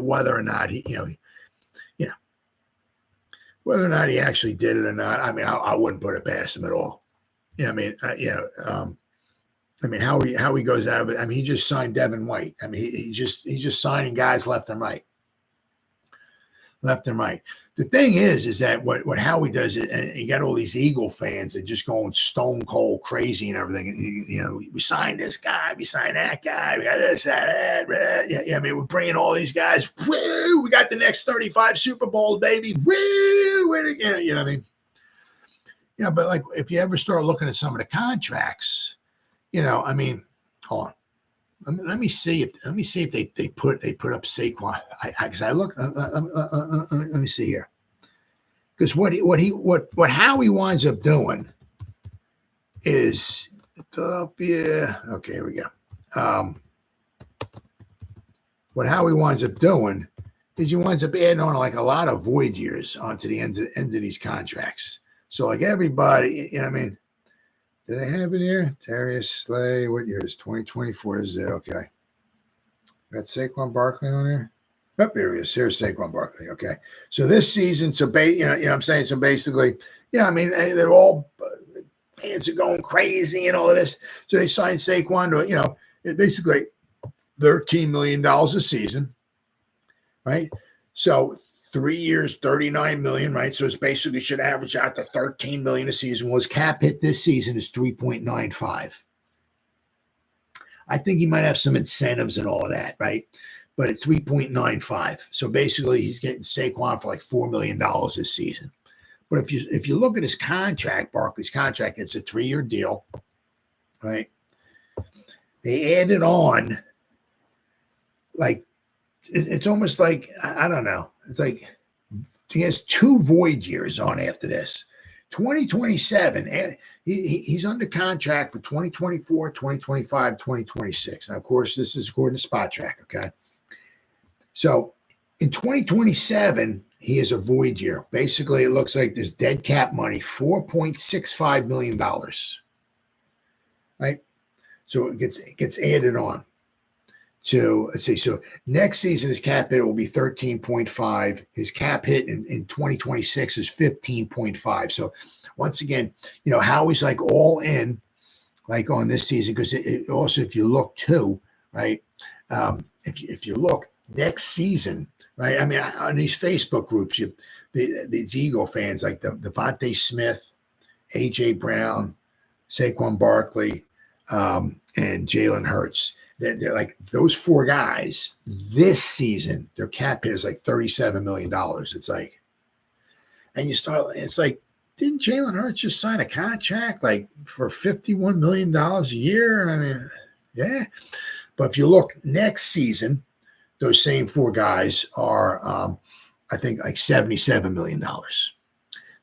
whether or not whether or not he actually did it or not, I wouldn't put it past him at all. How he goes out of it. He just signed Devin White. He's just signing guys left and right. The thing is that what Howie does, and you got all these Eagle fans that just going stone cold crazy and everything. We signed this guy, we signed that guy, we got this, that. We're bringing all these guys. Woo! We got the next 35 Super Bowls, baby. Woo! But like if you ever start looking at some of the contracts, hold on. Let me see if they put up Saquon. Because I look. Let me see here. Because what Howie winds up doing is Philadelphia. Okay, here we go. What Howie winds up doing is he winds up adding on like a lot of void years onto the end of these contracts. So like everybody, Did I have it here? Darius Slay. What year is 2024? Is it okay? Got Saquon Barkley on here. Oh, here he is. Here's Saquon Barkley. Okay. So this season, So basically, they're all fans are going crazy and all of this. So they signed Saquon to, basically $13 million a season, right? So 3 years, $39 million, right? So it's basically should average out to $13 million a season. Well, his cap hit this season is 3.95. I think he might have some incentives and all of that, right? But at 3.95. So basically he's getting Saquon for like $4 million this season. But if you look at his contract, Barkley's contract, it's a 3-year deal, right? They added on, like, it's almost like, I don't know. It's like he has 2 void years on after this. 2027, he's under contract for 2024, 2025, 2026. Now, of course, this is according to Spot Track, okay? So in 2027, he has a void year. Basically, it looks like there's dead cap money, $4.65 million, right? So it gets added on to, let's see, so next season his cap hit will be 13.5. His cap hit in 2026 is 15.5. So once again, Howie's like all in, like on this season, because it also, if you look too, right, if you look next season, right, on these Facebook groups, these Eagle fans like the DeVonta Smith, AJ Brown, Saquon Barkley, and Jalen Hurts. They're like those four guys this season, their cap hit is like $37 million. It's like, and it's like, didn't Jalen Hurts just sign a contract like for $51 million a year? I mean, yeah. But if you look next season, those same four guys are, I think, like $77 million.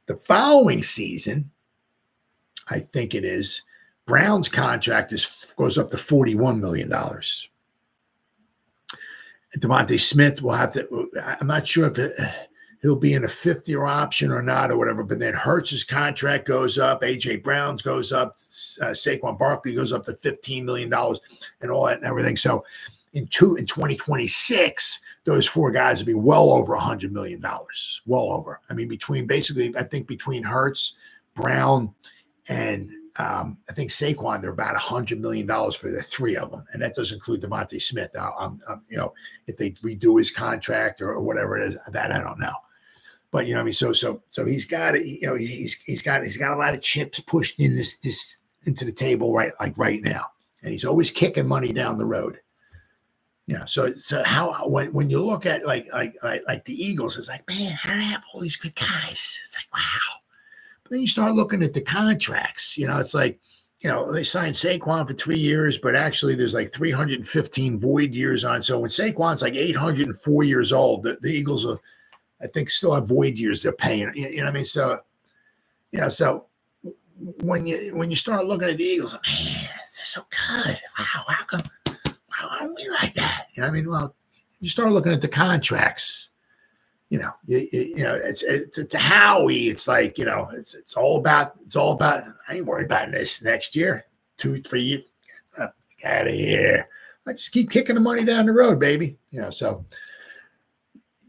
The following season, I think it is, Brown's contract goes up to $41 million. DeVonta Smith will have to, I'm not sure if he'll be in a fifth-year option or not or whatever, but then Hurts' contract goes up, A.J. Brown's goes up, Saquon Barkley goes up to $15 million and all that and everything. So in 2026, those four guys will be well over $100 million, well over. I mean, I think between Hurts, Brown, and I think Saquon, they're about $100 million for the three of them, and that doesn't include DeVonta Smith. If they redo his contract or whatever it is, that I don't know. But you know, what I mean, so he's got it. You know, he's got a lot of chips pushed in this into the table right now, and he's always kicking money down the road. Yeah. So how when you look at like the Eagles, it's like, man, how do they have all these good guys? It's like, wow. But then you start looking at the contracts. You know, it's like, you know, they signed Saquon for 3 years, but actually there's like 315 void years on. So when Saquon's like 804 years old, the Eagles are, I think, still have void years they're paying. You know what I mean? So, you know, so when you start looking at the Eagles, man, they're so good. Wow, how come? Why aren't we like that? You know what I mean? Well, you start looking at the contracts. You know, it's to Howie. It's like, you know, it's all about. I ain't worried about this next year, 2, 3 years. Get out of here. I just keep kicking the money down the road, baby. You know, so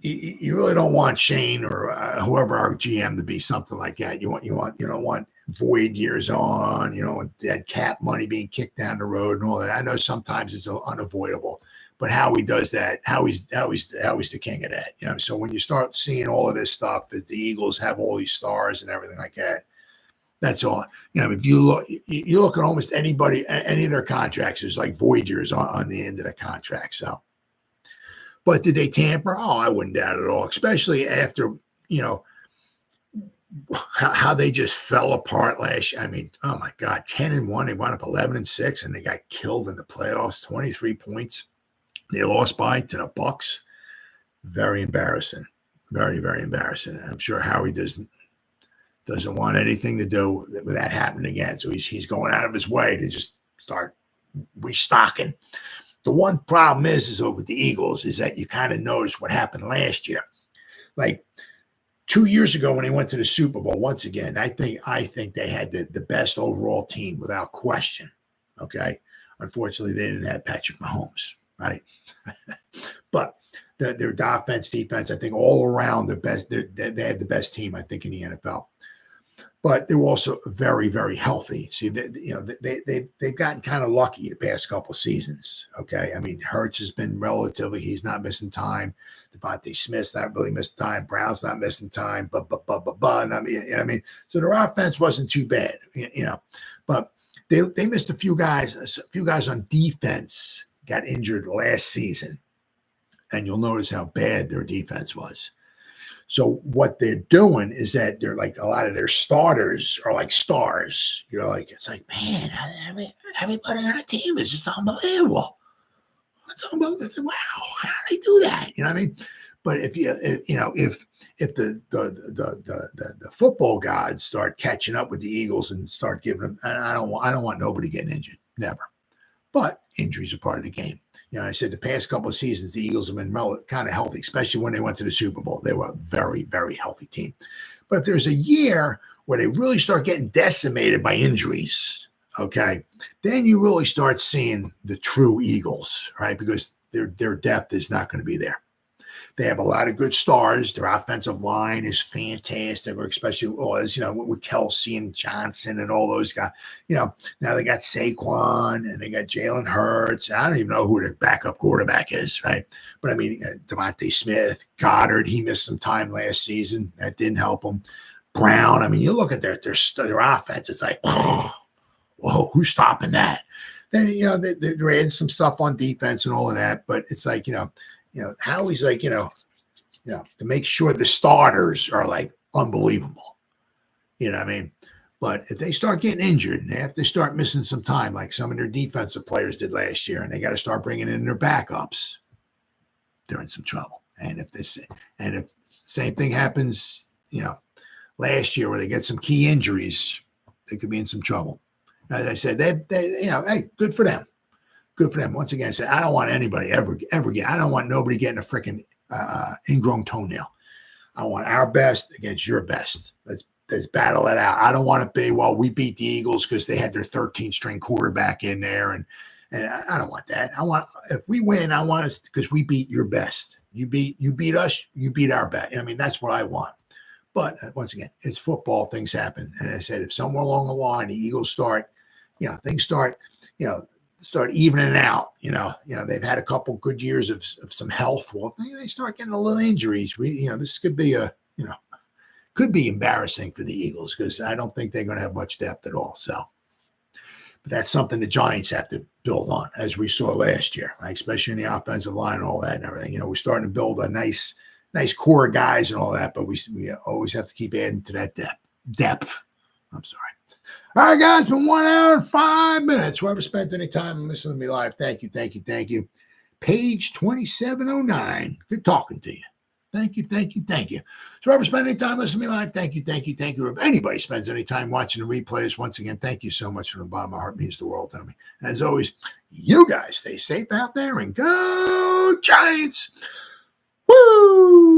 you really don't want Shane or whoever our GM to be something like that. You don't want void years on. You know, that cap money being kicked down the road and all that. I know sometimes it's unavoidable. But Howie does that. Howie's the king of that. You know, so when you start seeing all of this stuff, that the Eagles have all these stars and everything like that, that's all. You know, if you look at almost anybody, any of their contracts, there's like void years on the end of the contract. So, but did they tamper? Oh, I wouldn't doubt it at all, especially after, you know, how they just fell apart last year. I mean, oh my God, 10-1, they wound up 11-6, and they got killed in the playoffs, 23 points. They lost to the Bucks. Very embarrassing. Very, very embarrassing. I'm sure Howie doesn't want anything to do with that happening again. So he's going out of his way to just start restocking. The one problem is with the Eagles is that you kind of notice what happened last year. Like 2 years ago when they went to the Super Bowl, once again, I think they had the best overall team without question. Okay. Unfortunately, they didn't have Patrick Mahomes. Right. But their offense, defense, I think all around the best, they had the best team, I think, in the NFL. But they were also very, very healthy. See, they've gotten kind of lucky the past couple of seasons. Okay. I mean, Hurts has been he's not missing time. DeVonta Smith's not really missing time. Brown's not missing time. And I mean, you know what I mean? So their offense wasn't too bad, you know, but they missed a few guys on defense. Got injured last season, and you'll notice how bad their defense was. So what they're doing is that they're like, a lot of their starters are like stars. You know, like, it's like, man, everybody on the team is just unbelievable. It's unbelievable. Wow, how do they do that? You know what I mean? But if the football gods start catching up with the Eagles and start giving them, and I don't want nobody getting injured, never. But injuries are part of the game. You know, I said the past couple of seasons, the Eagles have been kind of healthy, especially when they went to the Super Bowl. They were a very, very healthy team. But if there's a year where they really start getting decimated by injuries, okay, then you really start seeing the true Eagles, right? Because their depth is not going to be there. They have a lot of good stars. Their offensive line is fantastic, or especially, with Kelsey and Johnson and all those guys. You know, now they got Saquon and they got Jalen Hurts. I don't even know who their backup quarterback is, right? But I mean, DeVonta Smith, Goddard, he missed some time last season. That didn't help him. Brown, I mean, you look at their offense, it's like, whoa, who's stopping that? Then, they're adding some stuff on defense and all of that. But it's like, Howie's like, to make sure the starters are like unbelievable. You know what I mean? But if they start getting injured and they have to start missing some time, like some of their defensive players did last year, and they got to start bringing in their backups, they're in some trouble. And if same thing happens, last year where they get some key injuries, they could be in some trouble. As I said, they hey, good for them. Good for them. Once again, I said, I don't want anybody ever get. I don't want nobody getting a freaking ingrown toenail. I want our best against your best. Let's battle it out. I don't want to be, well, we beat the Eagles because they had their 13th string quarterback in there. And I don't want that. If we win, I want us because we beat your best. You beat us, you beat our best. I mean, that's what I want. But once again, it's football. Things happen. And I said, if somewhere along the line, the Eagles start, things start evening out, they've had a couple good years of some health. Well, they start getting a little injuries. This could be could be embarrassing for the Eagles because I don't think they're going to have much depth at all. So, but that's something the Giants have to build on, as we saw last year, right? Especially in the offensive line and all that and everything. We're starting to build a nice core of guys and all that, but we always have to keep adding to that depth. I'm sorry. All right, guys, been 1 hour and 5 minutes. Whoever spent any time listening to me live, thank you. Page 2709. Good talking to you. Thank you. So whoever spent any time listening to me live, thank you. If anybody spends any time watching the replays, once again, thank you so much from the bottom of my heart. It means the world to me. And as always, you guys stay safe out there and go Giants. Woo!